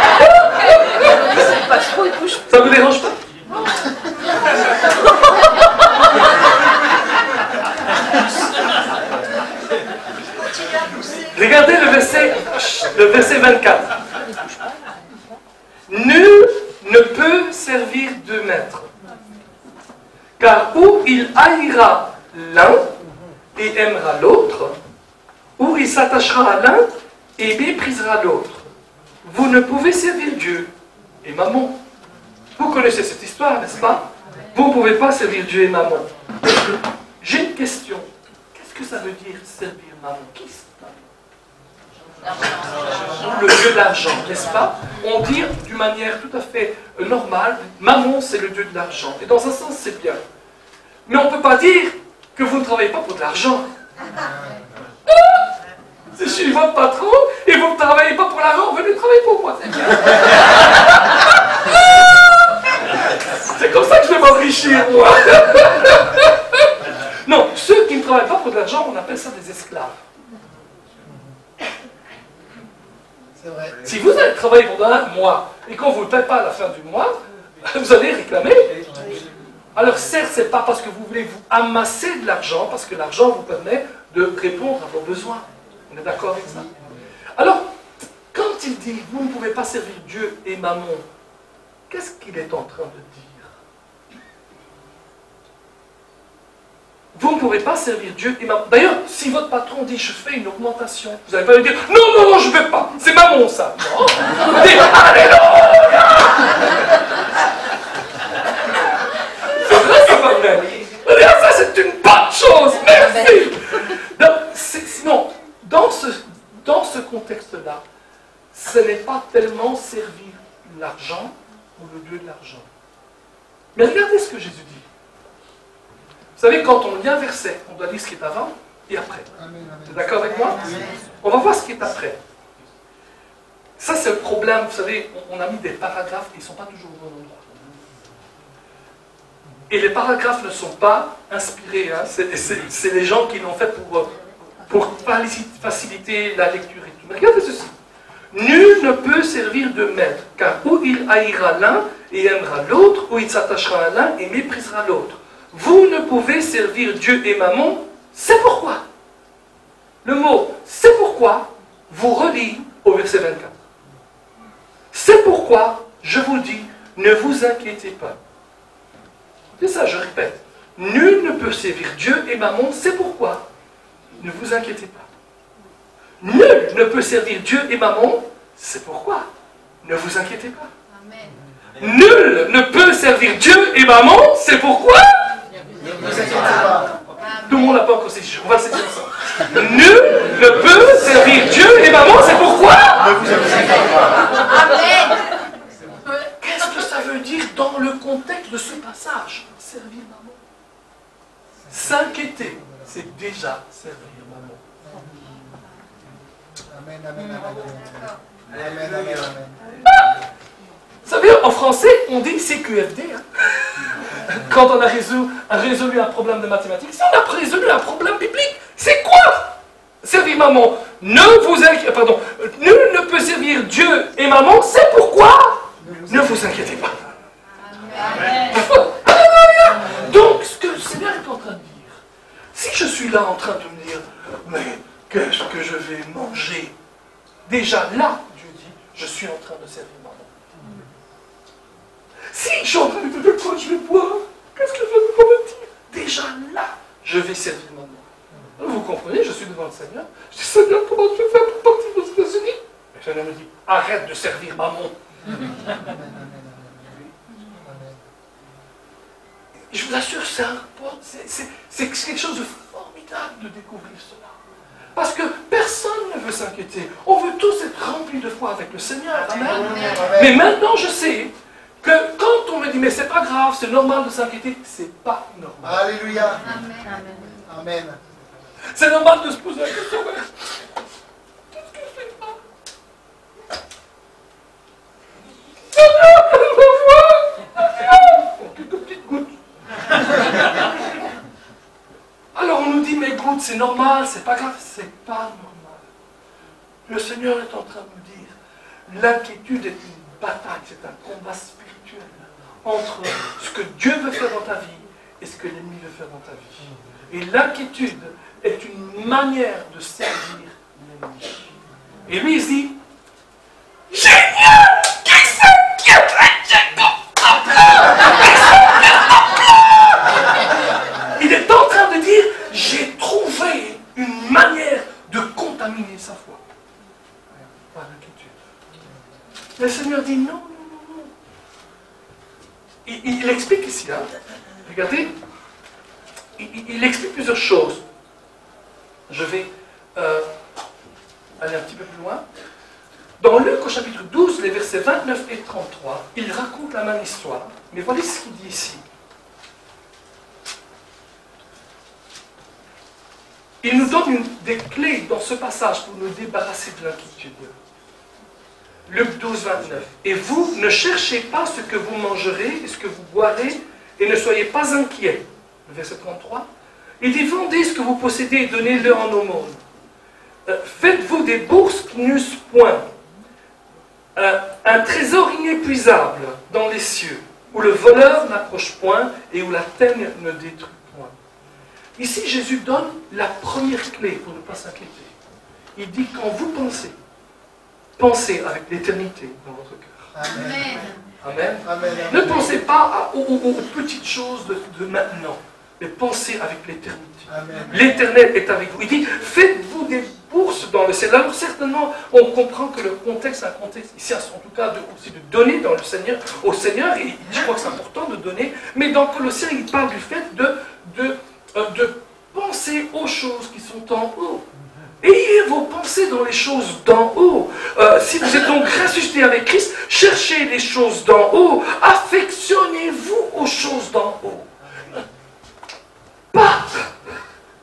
C'est pas trop, il bouge. Ça vous dérange pas? Regardez le verset 24. Nul ne peut servir deux maîtres. Car ou il haïra l'un et aimera l'autre, ou il s'attachera à l'un et méprisera l'autre. Vous ne pouvez servir Dieu et Mammon. Vous connaissez cette histoire, n'est-ce pas? Vous ne pouvez pas servir Dieu et Mammon. J'ai une question. Qu'est-ce que ça veut dire servir Mammon? Qui c'est? Le dieu de l'argent, n'est-ce pas? On dit d'une manière tout à fait normale, Mammon c'est le dieu de l'argent. Et dans un sens c'est bien. Mais on ne peut pas dire que vous ne travaillez pas pour de l'argent. Je suis votre patron et vous ne travaillez pas pour l'argent, venez travailler pour moi, c'est bien. C'est comme ça que je vais m'enrichir, moi. l'argent, on appelle ça des esclaves. C'est vrai. Si vous allez travailler pendant un mois et qu'on ne vous paie pas à la fin du mois, vous allez réclamer. Alors certes, ce n'est pas parce que vous voulez vous amasser de l'argent, parce que l'argent vous permet de répondre à vos besoins. On est d'accord avec ça? Alors, quand il dit, vous ne pouvez pas servir Dieu et Mammon, qu'est-ce qu'il est en train de dire? Vous ne pourrez pas servir Dieu et Mammon. D'ailleurs, si votre patron dit, je fais une augmentation, vous n'allez pas lui dire, non, non, non, je ne veux pas, c'est Mammon ça. Non, vous dites, alléluia! C'est vrai, c'est pas vrai. Ça, c'est une bonne chose, merci. Donc, sinon, dans ce contexte-là, ce n'est pas tellement servir l'argent ou le Dieu de l'argent. Mais regardez ce que Jésus dit. Vous savez, quand on lit un verset, on doit lire ce qui est avant et après. Vous êtes d'accord avec moi? On va voir ce qui est après. Ça, c'est le problème. Vous savez, on a mis des paragraphes qui ne sont pas toujours au bon endroit. Et les paragraphes ne sont pas inspirés. Hein. C'est les gens qui l'ont fait pour faciliter la lecture et tout. Mais regardez ceci. Nul ne peut servir de maître, car ou il haïra l'un et aimera l'autre, ou il s'attachera à l'un et méprisera l'autre. Vous ne pouvez servir Dieu et Mammon, c'est pourquoi. Le mot « c'est pourquoi » vous relie au verset 24. C'est pourquoi, je vous dis, ne vous inquiétez pas. C'est ça, je répète. Nul ne peut servir Dieu et Mammon, c'est pourquoi. Ne vous inquiétez pas. Nul ne peut servir Dieu et Mammon, c'est pourquoi. Ne vous inquiétez pas. Amen. Nul ne peut servir Dieu et Mammon, c'est pourquoi. Ne vous inquiétez pas. Tout le monde n'a pas encore saisi, on va le saisir ensemble. Nul ne peut servir Dieu et Mammon, c'est pourquoi. Ne vous inquiétez pas. Amen. Qu'est-ce que ça veut dire dans le contexte de ce passage? Servir Mammon. S'inquiéter, c'est déjà servir Mammon. Amen, amen, amen. Amen, amen, amen. Vous savez, en français, on dit CQFD. Hein? Quand on a résolu un problème de mathématiques, si on a résolu un problème biblique, c'est quoi? Servir Mammon. Ne vous inquiétez pas. Pardon. Nul ne peut servir Dieu et Mammon, c'est pourquoi. Ne vous inquiétez pas. Amen. Donc, ce que le Seigneur est en train de dire, si je suis là en train de me dire, mais qu'est-ce que je vais manger? Déjà là, Dieu dit, je suis en train de servir Mammon. Si je suis en train de me dire quoi je vais boire, qu'est-ce que je vais me convertir? Déjà là, je vais servir Mammon. Alors, vous comprenez, je suis devant le Seigneur. Je dis, Seigneur, comment je vais faire pour partir aux États-Unis? Le Seigneur me dit, arrête de servir Mammon. Je vous assure, c'est quelque chose de formidable de découvrir cela. Parce que personne ne veut s'inquiéter. On veut tous être remplis de foi avec le Seigneur. Amen. Amen. Mais maintenant, je sais que quand on me dit, mais c'est pas grave, c'est normal de s'inquiéter, c'est pas normal. Alléluia. Amen. Amen. C'est normal de se poser la question, mais qu'est-ce que je fais pas? Seigneur, quelques petites gouttes. Alors on nous dit, mais gouttes, c'est normal, c'est pas grave, c'est pas normal. Le Seigneur est en train de nous dire, l'inquiétude est une bataille, c'est un combat spirituel entre ce que Dieu veut faire dans ta vie et ce que l'ennemi veut faire dans ta vie. Et l'inquiétude est une manière de servir l'ennemi. Et lui, il dit, génial! Qui s'inquiète? Il est en train de dire, j'ai trouvé une manière de contaminer sa foi par l'inquiétude. Le Seigneur dit non, non, non, non. Il explique ici, hein. Regardez, il explique plusieurs choses. Je vais aller un petit peu plus loin. Dans Luc au chapitre 12, les versets 29 et 33, il raconte la même histoire. Mais voyez ce qu'il dit ici. Il nous donne des clés dans ce passage pour nous débarrasser de l'inquiétude. Luc 12, 29. Et vous, ne cherchez pas ce que vous mangerez et ce que vous boirez, et ne soyez pas inquiets. Le verset 33. Il dit, vendez ce que vous possédez et donnez-le en aumône. Faites-vous des bourses qui n'usent point. Un trésor inépuisable dans les cieux, où le voleur n'approche point et où la teigne ne détruit point. Ici, Jésus donne la première clé pour ne pas s'inquiéter. Il dit, quand vous pensez, pensez avec l'éternité dans votre cœur. Amen. Amen. Amen. Ne pensez pas aux petites choses de maintenant, mais pensez avec l'éternité. L'éternel est avec vous. Il dit, faites-vous des bourses dans le ciel. Alors certainement, on comprend que le contexte, un contexte ici, en tout cas, aussi de donner dans le Seigneur, au Seigneur, et je crois que c'est important de donner, mais dans Colossiens, il parle du fait de penser aux choses qui sont en haut. Ayez vos pensées dans les choses d'en haut. Si vous êtes donc ressuscité avec Christ, cherchez les choses d'en haut. Affectionnez-vous aux choses d'en haut. Pas.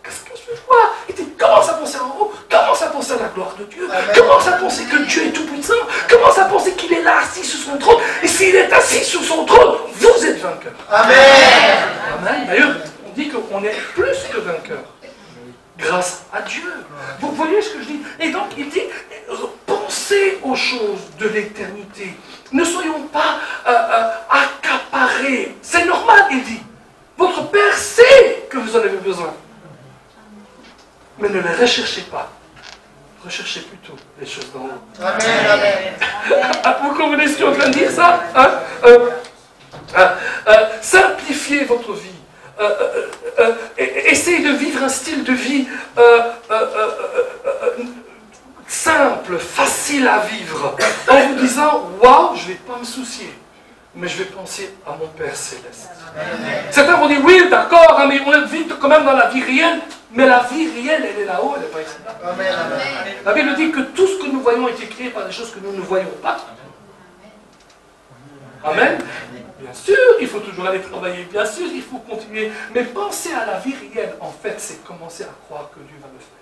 Qu'est-ce que je fais voir? Il dit, commence à penser en haut. Commence à penser à la gloire de Dieu. Amen. Commence à penser que Dieu est tout puissant. Commence à penser qu'il est là, assis sur son trône. Et s'il est assis sur son trône, vous êtes vainqueur. Amen. Amen. D'ailleurs, on dit qu'on est plus que vainqueur. Grâce à Dieu. Vous voyez ce que je dis? Et donc, il dit, pensez aux choses de l'éternité. Ne soyons pas accaparés. C'est normal, il dit. Votre Père sait que vous en avez besoin. Mais ne les recherchez pas. Recherchez plutôt les choses d'en haut. Amen. Vous comprenez ce que je suis en train de dire, ça? Simplifiez votre vie. Essayez de vivre un style de vie simple, facile à vivre, en vous disant, waouh, je ne vais pas me soucier, mais je vais penser à mon Père Céleste. Certains vont dire, oui, d'accord, hein, mais on vit quand même dans la vie réelle, mais la vie réelle, elle est là-haut, elle n'est pas ici. Amen. La Bible dit que tout ce que nous voyons a été créé par des choses que nous ne voyons pas. Amen. Bien sûr, il faut toujours aller travailler, bien sûr, il faut continuer, mais penser à la vie réelle, en fait, c'est commencer à croire que Dieu va le faire.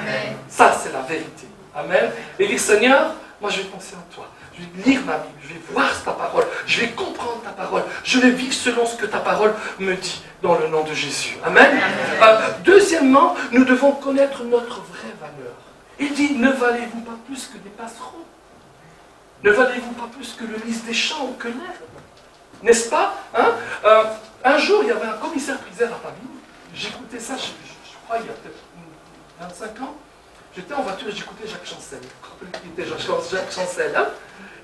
Amen. Ça, c'est la vérité. Amen. Et dire, Seigneur, moi je vais penser en toi. Je vais lire ma Bible, je vais voir ta parole, je vais comprendre ta parole, je vais vivre selon ce que ta parole me dit, dans le nom de Jésus. Amen. Deuxièmement, nous devons connaître notre vraie valeur. Il dit, ne valez-vous pas plus que des passereaux? Ne valez-vous pas plus que le lys des champs ou que l'herbe? N'est-ce pas, hein? Un jour, il y avait un commissaire-priseur à Paris. J'écoutais ça, je crois, il y a peut-être 25 ans. J'étais en voiture et j'écoutais Jacques Chancel. Vous rappelez qui était Jacques Chancel, hein?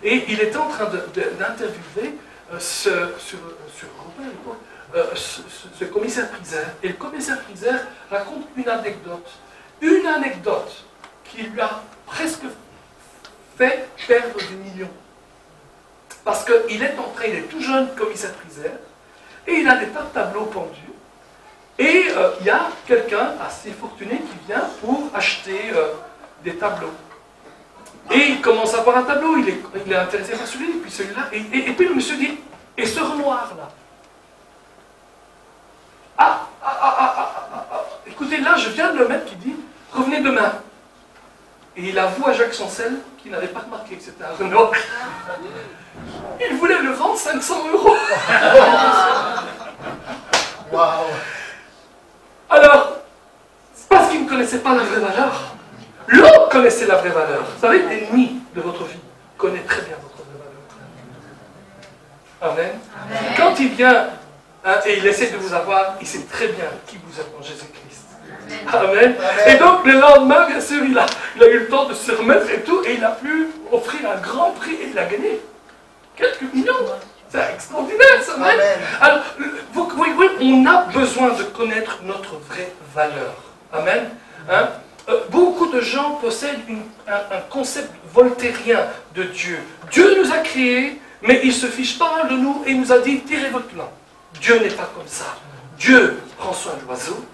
Et il était en train d'interviewer ce commissaire-priseur. Et le commissaire-priseur raconte une anecdote. Une anecdote qui lui a presque fait perdre des millions. Parce qu'il est entré, il est tout jeune commissaire-priseur, et il a des tas de tableaux pendus. Et il y a quelqu'un assez fortuné qui vient pour acheter des tableaux. Et il commence à voir un tableau, il est intéressé par celui-là, puis celui-là. Et puis le monsieur dit, et ce Renoir-là? Écoutez, là, je viens de le mettre qui dit, revenez demain. Et il avoue à Jacques Chancel qu'il n'avait pas remarqué que c'était un Renoir. Il voulait le vendre 500 €. Wow. Alors, c'est parce qu'il ne connaissait pas la vraie valeur. L'autre connaissait la vraie valeur. Vous savez, l'ennemi de votre vie connaît très bien votre vraie valeur. Amen. Amen. Quand il vient et il essaie de vous avoir, il sait très bien qui vous êtes en Jésus-Christ. Amen. Et donc le lendemain, bien sûr, il a eu le temps de se remettre et tout, et il a pu offrir un grand prix et il a gagné quelques millions. C'est extraordinaire, ça. Amen. Alors, oui, on a besoin de connaître notre vraie valeur. Amen. Hein? Beaucoup de gens possèdent un concept voltairien de Dieu. Dieu nous a créés, mais il ne se fiche pas de nous et il nous a dit, tirez votre plan. Dieu n'est pas comme ça. Dieu prend soin de l'oiseau.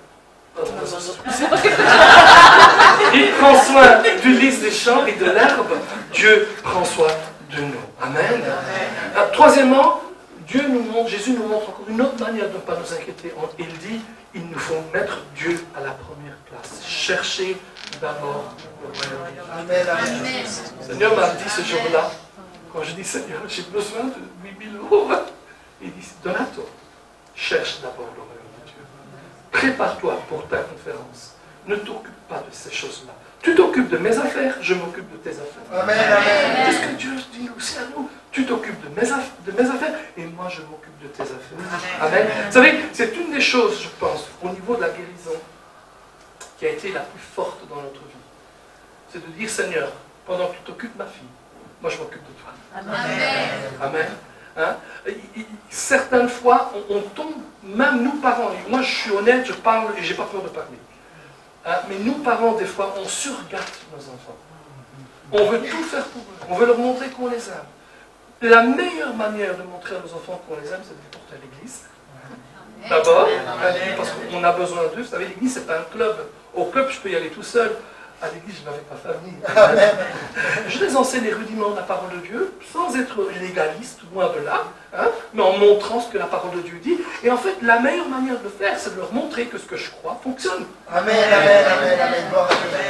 Il prend soin du lys des champs et de l'herbe. Dieu prend soin de nous. Amen. Troisièmement, Jésus nous montre encore une autre manière de ne pas nous inquiéter. Il dit, il nous faut mettre Dieu à la première place. Cherchez d'abord le royaume de Dieu. Amen. Le Seigneur m'a dit ce jour-là, quand je dis Seigneur, j'ai besoin de 8 000 €, il dit, Donato, cherche d'abord le royaume de Dieu. prépare-toi pour ta conférence. Ne t'occupe pas de ces choses-là. Tu t'occupes de mes affaires, je m'occupe de tes affaires. Amen, amen. C'est ce que Dieu dit aussi à nous. Tu t'occupes de mes affaires et moi je m'occupe de tes affaires. Amen. Vous savez, c'est une des choses, je pense, au niveau de la guérison, qui a été la plus forte dans notre vie. C'est de dire, Seigneur, pendant que tu t'occupes de ma fille, moi je m'occupe de toi. Amen. Amen. Hein? Certaines fois, on tombe, même nous parents, et moi je suis honnête, je parle et je n'ai pas peur de parler. Hein? Mais nous parents, des fois, on surgâte nos enfants. On veut tout faire pour eux. On veut leur montrer qu'on les aime. La meilleure manière de montrer à nos enfants qu'on les aime, c'est de les porter à l'église. D'abord, parce qu'on a besoin d'eux. Vous savez, l'église, c'est pas un club. Au club, je peux y aller tout seul. À l'église, je n'avais pas famille. Je les enseigne les rudiments de la parole de Dieu, sans être légaliste, loin de là, hein, mais en montrant ce que la parole de Dieu dit. Et en fait, la meilleure manière de le faire, c'est de leur montrer que ce que je crois fonctionne. Amen, amen, amen, amen.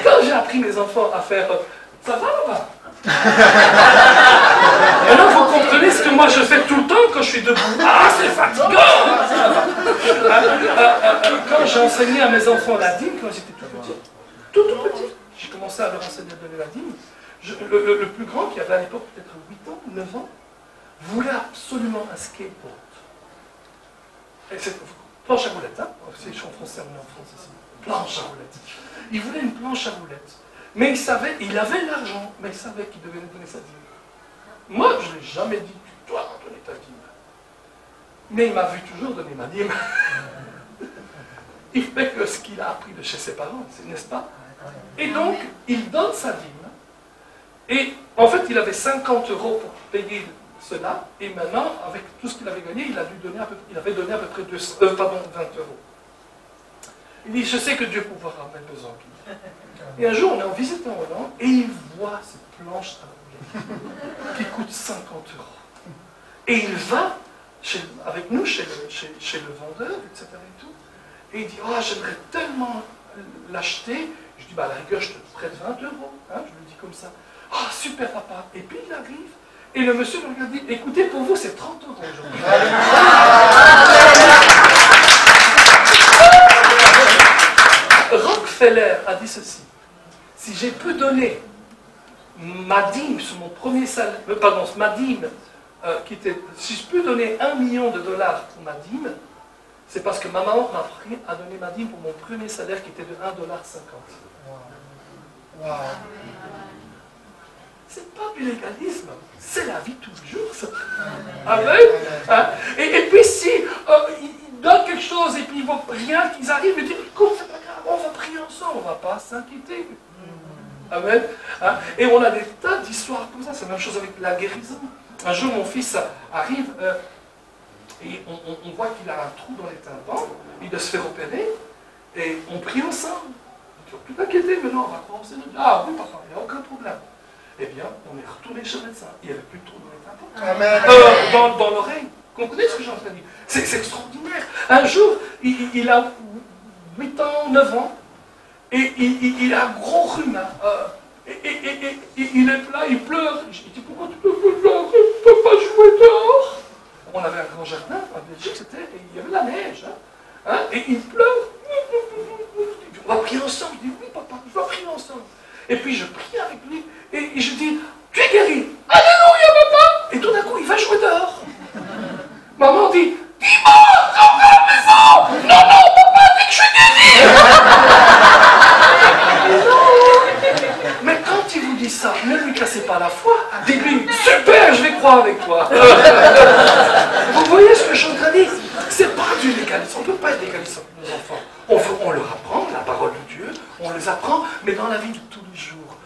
Quand j'ai appris mes enfants à faire ça va là-bas. Maintenant, vous comprenez ce que moi je fais tout le temps quand je suis debout. Ah, c'est fatigant! Quand j'ai enseigné à mes enfants la dîme, quand j'étais tout petit, j'ai commencé à leur enseigner à donner la dîme. Le plus grand, qui avait à l'époque peut-être 8 ans, 9 ans, voulait absolument un skateboard. Et c'est planche à roulettes, hein? C'est en français, on est en France ici. Planche à roulettes. Il voulait une planche à roulettes. Mais il savait, il avait l'argent, mais il savait qu'il devait nous donner sa dîme. Moi, je ne l'ai jamais dit, tu dois donner ta dîme. Mais il m'a vu toujours donner ma dîme. Il fait que ce qu'il a appris de chez ses parents, n'est-ce pas? Et donc, il donne sa dîme. Et en fait, il avait 50 € pour payer cela. Et maintenant, avec tout ce qu'il avait gagné, il avait donné à peu près 20 €. Il dit, je sais que Dieu pourra mettre besoin. Et un jour, on est en visite en Hollande et il voit cette planche à rouler qui coûte 50 €. Et il va avec nous chez le vendeur, etc. Et, tout, et il dit, oh, j'aimerais tellement l'acheter. Je dis, bah, à la rigueur, je te prête 20 €. Hein, je lui dis comme ça. Ah, super papa. Et puis il arrive et le monsieur me regarde et dit, écoutez, pour vous, c'est 30 € aujourd'hui. Rockefeller a dit ceci. Si j'ai pu donner ma dîme sur mon premier salaire, ma dîme, si je peux donner $1 million pour ma dîme, c'est parce que ma maman m'a appris à donner ma dîme pour mon premier salaire qui était de $1,50. Wow. C'est pas du légalisme, c'est la vie tous les jours, ça. Amen. Et puis si ils donnent quelque chose et puis ils ne voient rien, qu'ils arrivent et disent, écoute, c'est pas grave, on va prier ensemble, on ne va pas s'inquiéter. Amen. Et on a des tas d'histoires comme ça, c'est la même chose avec la guérison. Un jour, mon fils arrive et on voit qu'il a un trou dans les tympans, il doit se faire opérer, et on prie ensemble. Tu vas tout inquiéter, mais non, on va commencer. Ah oui, papa, il n'y a aucun problème. Eh bien, on est retourné chez le médecin. Il n'y avait plus de trou dans les tympans. Dans l'oreille. Vous comprenez ce que j'ai en train de dire? C'est extraordinaire. Un jour, il a 8 ans, 9 ans, et il a un gros rhume. Et il est là, il pleure. Je lui dis, pourquoi tu ne peux pas jouer dehors? On avait un grand jardin, en Belgique, il y avait la neige. Et il pleure. On va prier ensemble. Il dit, oui papa, on va prier ensemble. Et puis je prie avec lui, et je dis, tu es guéri. Alléluia papa. Et tout d'un coup, il va jouer dehors. Maman dit, dis-moi, rentre à la maison. Non, non, papa dit que je suis guéri. Mais quand il vous dit ça, ne lui cassez pas la foi. Dites-lui, super, je vais croire avec toi. Vous voyez ce que je suis en train de dire? C'est pas du légalisme. On ne peut pas être légaliste avec nos enfants. On leur apprend la parole de Dieu, on les apprend, mais dans la vie de tous les jours.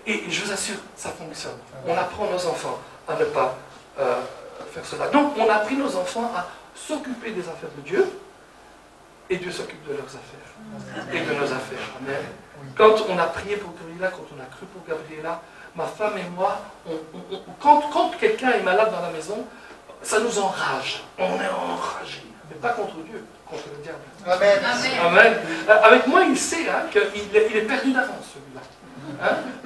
Et je vous assure, ça fonctionne. On apprend nos enfants à ne pas faire cela. Donc, on a appris nos enfants à s'occuper des affaires de Dieu, et Dieu s'occupe de leurs affaires, et de nos affaires. Amen. Quand on a prié pour Gabriela, quand on a cru pour Gabriela, ma femme et moi, quand quelqu'un est malade dans la maison, ça nous enrage. On est enragé. Mais pas contre Dieu, contre le diable. Amen. Amen. Avec moi, il sait qu'il est perdu d'avance, celui-là.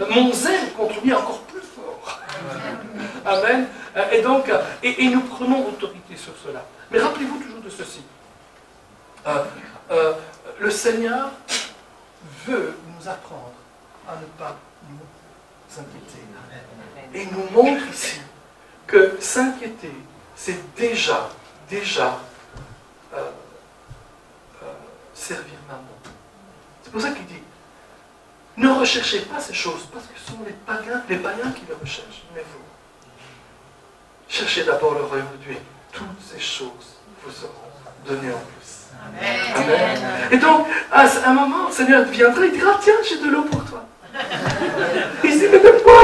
Mon zèle contre lui est encore plus fort. Amen. Et donc, et nous prenons autorité sur cela. Mais rappelez-vous toujours de ceci. Le Seigneur veut nous apprendre à ne pas nous inquiéter. Et il nous montre ici que s'inquiéter, c'est déjà servir maman. C'est pour ça qu'il dit, ne recherchez pas ces choses, parce que ce sont les païens qui les recherchent, mais vous. Cherchez d'abord le royaume de Dieu. Toutes ces choses vous seront données en plus. Amen. Amen. Et donc, à un moment, le Seigneur viendra et dira, tiens, j'ai de l'eau pour toi. Il dit, mais de quoi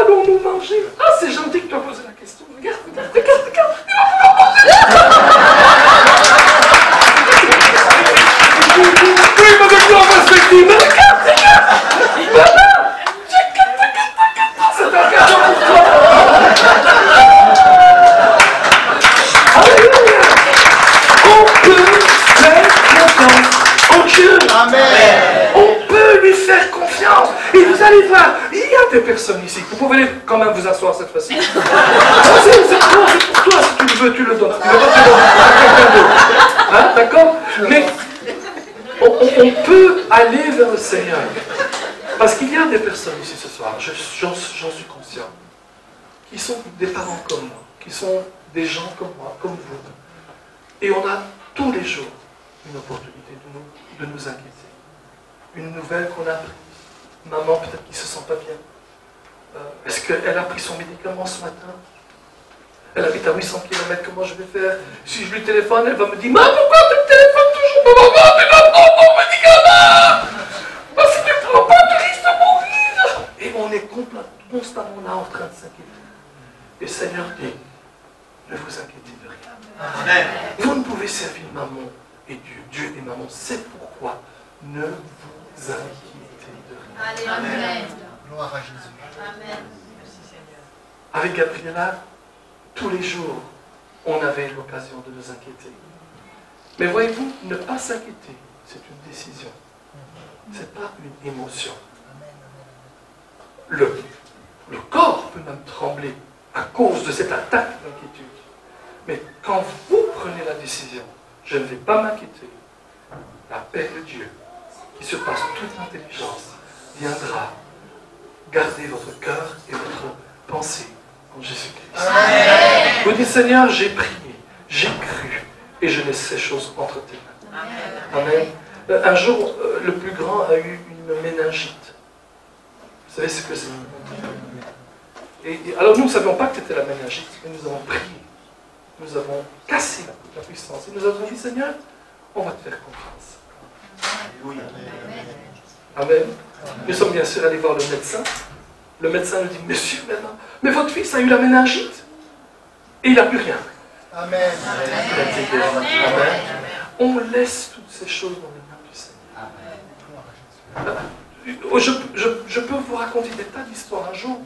allons-nous manger? Ah, c'est gentil que tu as posé la question. Regarde. Oui, mais de quoi on va se dire? Mais regarde. Maman, c'est un cadeau pour toi. Alléluia. On peut faire confiance en Dieu. Amen. On peut lui faire confiance. Et vous allez voir, il y a des personnes ici. Vous pouvez quand même vous asseoir cette fois-ci. C'est pour toi, si tu le veux, tu le donnes. Si tu le veux pas, tu le donnes à quelqu'un d'autre. Hein, d'accord? Mais on peut aller vers le Seigneur. Parce qu'il y a des personnes ici ce soir, j'en suis conscient, qui sont des parents comme moi, qui sont des gens comme moi, comme vous. Et on a tous les jours une opportunité de nous inquiéter. Une nouvelle qu'on a prise. Maman, peut-être qu'il ne se sent pas bien. Est-ce qu'elle a pris son médicament ce matin? Elle habite à 800 km, comment je vais faire? Si je lui téléphone, elle va me dire, maman, pourquoi tu me téléphones toujours? Maman, tu vas prendre mon médicament! Parce que tu ne prends pas, tu risques de mourir! Et on est constamment là en train de s'inquiéter. Et le Seigneur dit, ne vous inquiétez de rien. Amen. Vous ne pouvez servir maman et Dieu et maman. C'est pourquoi ne vous inquiétez de rien. Amen. Gloire à Jésus. Amen. Merci Seigneur. Avec Gabriela, tous les jours, on avait l'occasion de nous inquiéter. Mais voyez-vous, ne pas s'inquiéter, c'est une décision. Ce n'est pas une émotion. Le corps peut même trembler à cause de cette attaque d'inquiétude. Mais quand vous prenez la décision, je ne vais pas m'inquiéter, la paix de Dieu, qui surpasse toute intelligence, viendra garder votre cœur et votre pensée en Jésus-Christ. Vous dites, Seigneur, j'ai prié, j'ai cru, et je laisse ces choses entre tes mains. Amen. Un jour, le plus grand a eu une méningite. Vous savez ce que c'est? Alors nous ne savions pas que c'était la méningite, mais nous avons prié. Nous avons cassé la puissance. Et nous avons dit, Seigneur, on va te faire confiance. Alléluia. Amen. Nous sommes bien sûr allés voir le médecin. Le médecin nous dit, monsieur, maintenant, mais votre fils a eu la méningite. Et il n'a plus rien. Amen. Amen. On laisse toutes ces choses dans les mains du Seigneur. Je peux vous raconter des tas d'histoires. Un jour,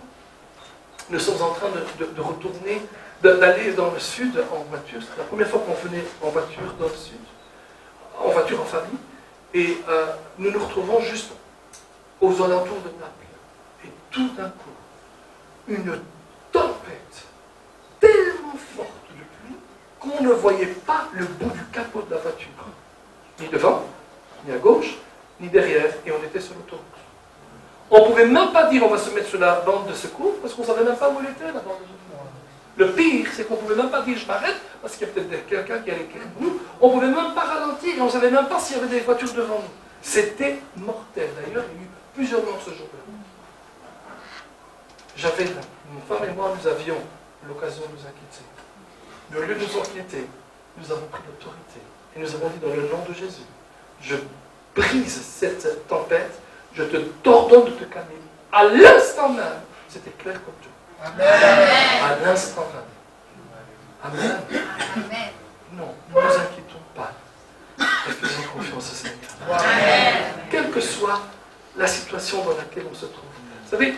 nous sommes en train de retourner, d'aller dans le sud en voiture. C'est la première fois qu'on venait en voiture dans le sud, en voiture en famille. Et nous nous retrouvons juste aux alentours de Naples. Et tout d'un coup, une tempête tellement forte de pluie qu'on ne voyait pas le bout du capot de la voiture. Ni devant, ni à gauche, ni derrière. Et on était sur l'autoroute. On ne pouvait même pas dire on va se mettre sur la bande de secours parce qu'on ne savait même pas où elle était, la bande de secours. Le pire, c'est qu'on ne pouvait même pas dire je m'arrête parce qu'il y a peut-être quelqu'un qui allait écrire nous. On ne pouvait même pas ralentir et on ne savait même pas s'il y avait des voitures devant nous. C'était mortel. D'ailleurs, il y a eu plusieurs morts ce jour-là. Mon femme et moi, nous avions l'occasion de nous inquiéter. Mais au lieu de nous inquiéter, nous avons pris l'autorité. Et nous avons dit dans le nom de Jésus, je brise cette tempête, je te t'ordonne de te calmer. À l'instant même, c'était clair comme tout. Amen. À l'instant même. Amen. Amen. Non, ne nous inquiétons pas. Et faisons confiance au Seigneur. Amen. Quelle que soit la situation dans laquelle on se trouve. Vous savez,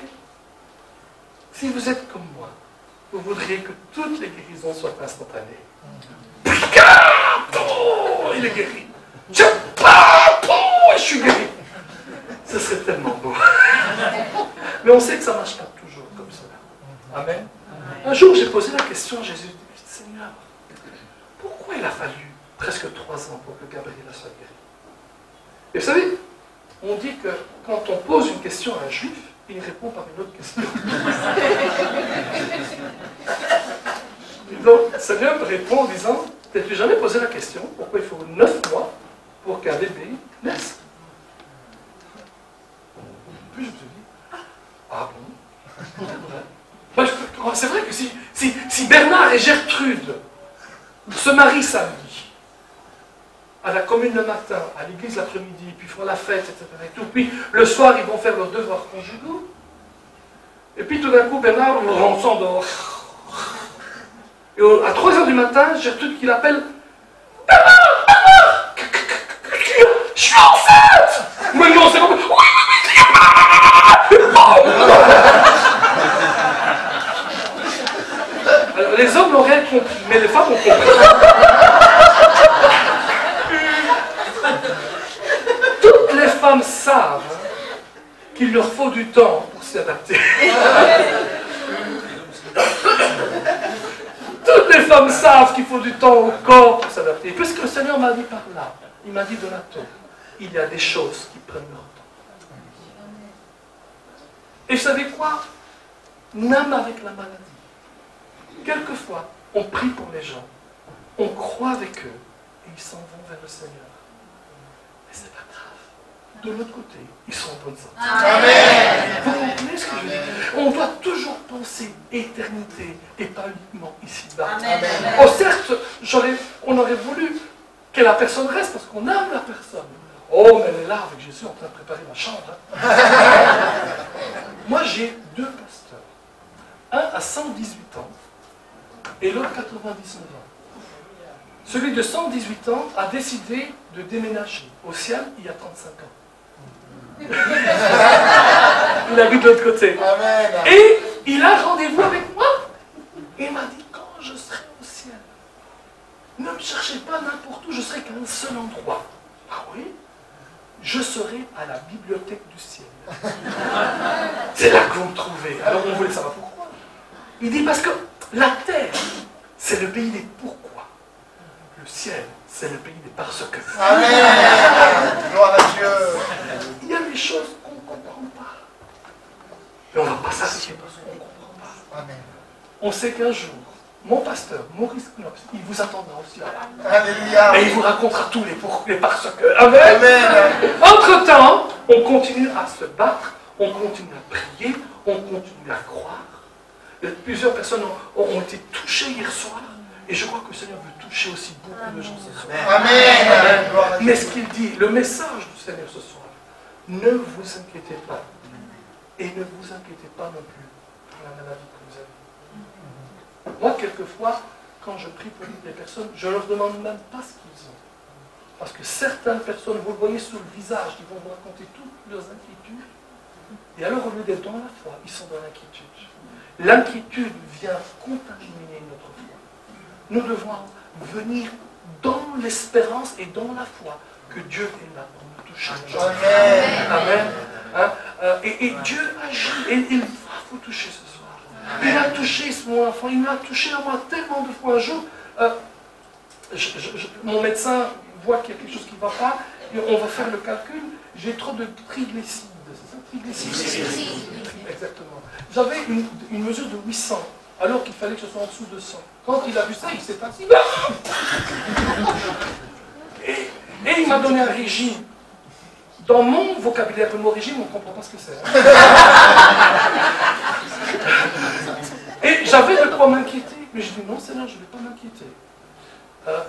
si vous êtes comme moi, vous voudriez que toutes les guérisons soient instantanées. Oh, il est guéri. Je suis guéri. Ce serait tellement beau. Mais on sait que ça ne marche pas toujours comme cela. Amen. Un jour, j'ai posé la question à Jésus. Seigneur, pourquoi il a fallu presque 3 ans pour que Gabriel soit guéri. Et vous savez, on dit que quand on pose une question à un juif, il répond par une autre question. Et donc, le Seigneur me répond en disant, t'as-tu jamais posé la question pourquoi il faut 9 mois pour qu'un bébé naisse? Puis je me suis dit, ah bon? C'est vrai que si Bernard et Gertrude se marient samedi, à la commune le matin, à l'église l'après-midi, puis font la fête, etc. Et tout, puis le soir, ils vont faire leurs devoirs conjugaux, et puis tout d'un coup, Bernard, on s'endort. Et à 3 h du matin, Gertrude qui l'appelle, Bernard, Bernard, je suis enceinte! Mais non, c'est pas... Oui, alors, les hommes n'ont rien compris, mais les femmes ont compris. Toutes les femmes savent qu'il leur faut du temps pour s'y adapter. Toutes les femmes savent qu'il faut du temps au corps pour s'adapter. Puisque le Seigneur m'a dit par là, il m'a dit Donato, il y a des choses qui prennent leur temps. Et vous savez quoi? Même avec la maladie, quelquefois, on prie pour les gens, on croit avec eux, et ils s'en vont vers le Seigneur. Mais c'est pas grave. De l'autre côté, ils sont en bonne santé. Amen. Vous comprenez ce que je veux dire? On doit toujours penser éternité et pas uniquement ici-bas. Oh, certes, on aurait voulu que la personne reste parce qu'on aime la personne. Oh, mais elle est là avec Jésus en train de préparer ma chambre. Moi, j'ai 2 pasteurs. Un à 118 ans et l'autre 99 ans. Celui de 118 ans a décidé de déménager au ciel il y a 35 ans. Il habite de l'autre côté. Amen. Et il a rendez-vous avec moi. Et il m'a dit, quand je serai au ciel, ne me cherchez pas n'importe où, je serai qu'à un seul endroit. Ah oui? Je serai à la bibliothèque du ciel. C'est là que vous me trouvez. Alors on voulait savoir pourquoi. Il dit parce que la terre, c'est le pays des pourquoi. Le ciel, c'est le pays des parce que. Amen. Gloire à Dieu. Il y a des choses qu'on ne comprend pas. Et on ne va pas s'arrêter parce qu'on ne comprend pas. Amen. On sait qu'un jour, mon pasteur, Maurice Knops, il vous attendra aussi là-bas. Alléluia. Et il vous racontera tous les parce que. Amen. Amen. Entre-temps, on continue à se battre, on continue à prier, on continue à croire. Plusieurs personnes ont été touchées hier soir, et je crois que le Seigneur veut toucher aussi beaucoup de gens ce soir. Amen. Amen. Mais ce qu'il dit, le message du Seigneur ce soir, ne vous inquiétez pas, et ne vous inquiétez pas non plus pour la maladie que vous avez. Moi, quelquefois, quand je prie pour les personnes, je ne leur demande même pas ce qu'ils ont. Parce que certaines personnes, vous le voyez sur le visage, ils vont vous raconter toutes leurs inquiétudes. Et alors, au lieu d'être dans la foi, ils sont dans l'inquiétude. L'inquiétude vient contaminer notre foi. Nous devons venir dans l'espérance et dans la foi que Dieu est là pour nous toucher. Amen. Amen. Hein? Et Dieu agit. Et il va vous toucher ce soir. Il a touché mon enfant. Il m'a touché à moi tellement de fois. Un jour, mon médecin voit qu'il y a quelque chose qui ne va pas. Et on va faire le calcul. J'ai trop de triglycides. C'est ça, triglycides? Exactement. J'avais une mesure de 800, alors qu'il fallait que ce soit en dessous de 100. Quand il a vu ça, il s'est assis. Et il m'a donné un régime. Dans mon vocabulaire, le mot régime, on ne comprend pas ce que c'est. Et j'avais de quoi m'inquiéter, mais je dis non, Seigneur, je ne vais pas m'inquiéter.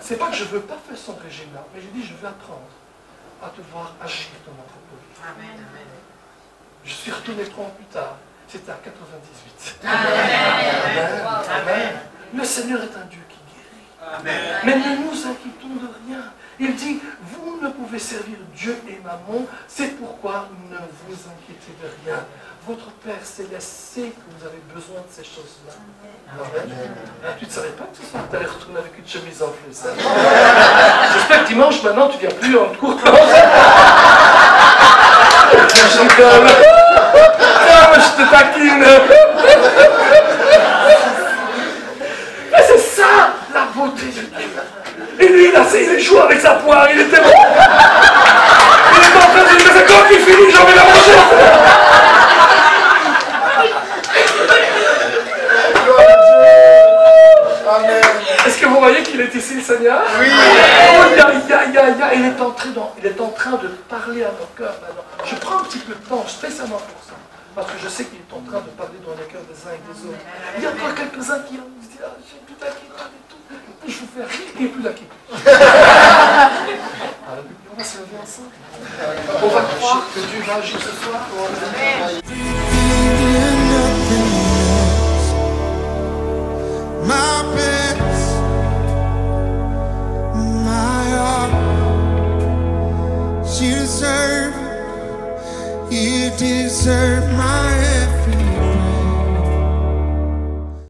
C'est pas que je ne veux pas faire son régime-là, mais j'ai dit, je vais apprendre à te voir agir dans notre vie. Amen, amen. Je suis retourné 3 ans plus tard. C'était à 98. Amen. Amen. Le Seigneur est un Dieu qui guérit. Amen. Mais ne nous inquiétons de rien. Il dit, vous ne pouvez servir Dieu et Mammon, c'est pourquoi ne vous inquiétez de rien. Votre Père Céleste sait que vous avez besoin de ces choses-là. Amen. Tu ne savais pas que ce soir tu allais retourner avec une chemise en plus. Hein? J'espère que dimanche, maintenant, tu ne viens plus en courte manche. Je rigole. Je te taquine. Mais c'est ça la beauté de Dieu. Et lui, il a essayé les Amen. Est-ce que vous voyez qu'il est ici, le Seigneur? Oui. Oh, il est en train de parler à nos cœurs maintenant. Je prends un petit peu de temps spécialement pour ça. Parce que je sais qu'il est en train de parler dans les cœurs des uns et des autres. Il y a encore quelques-uns qui ont dit, ah, j'ai plus d'inquiétude et tout. Je vous fais rire, il n'y a plus d'inquiétude. On va se lever ensemble. On va croire que Dieu va agir ce soir. My best, my heart, you deserve my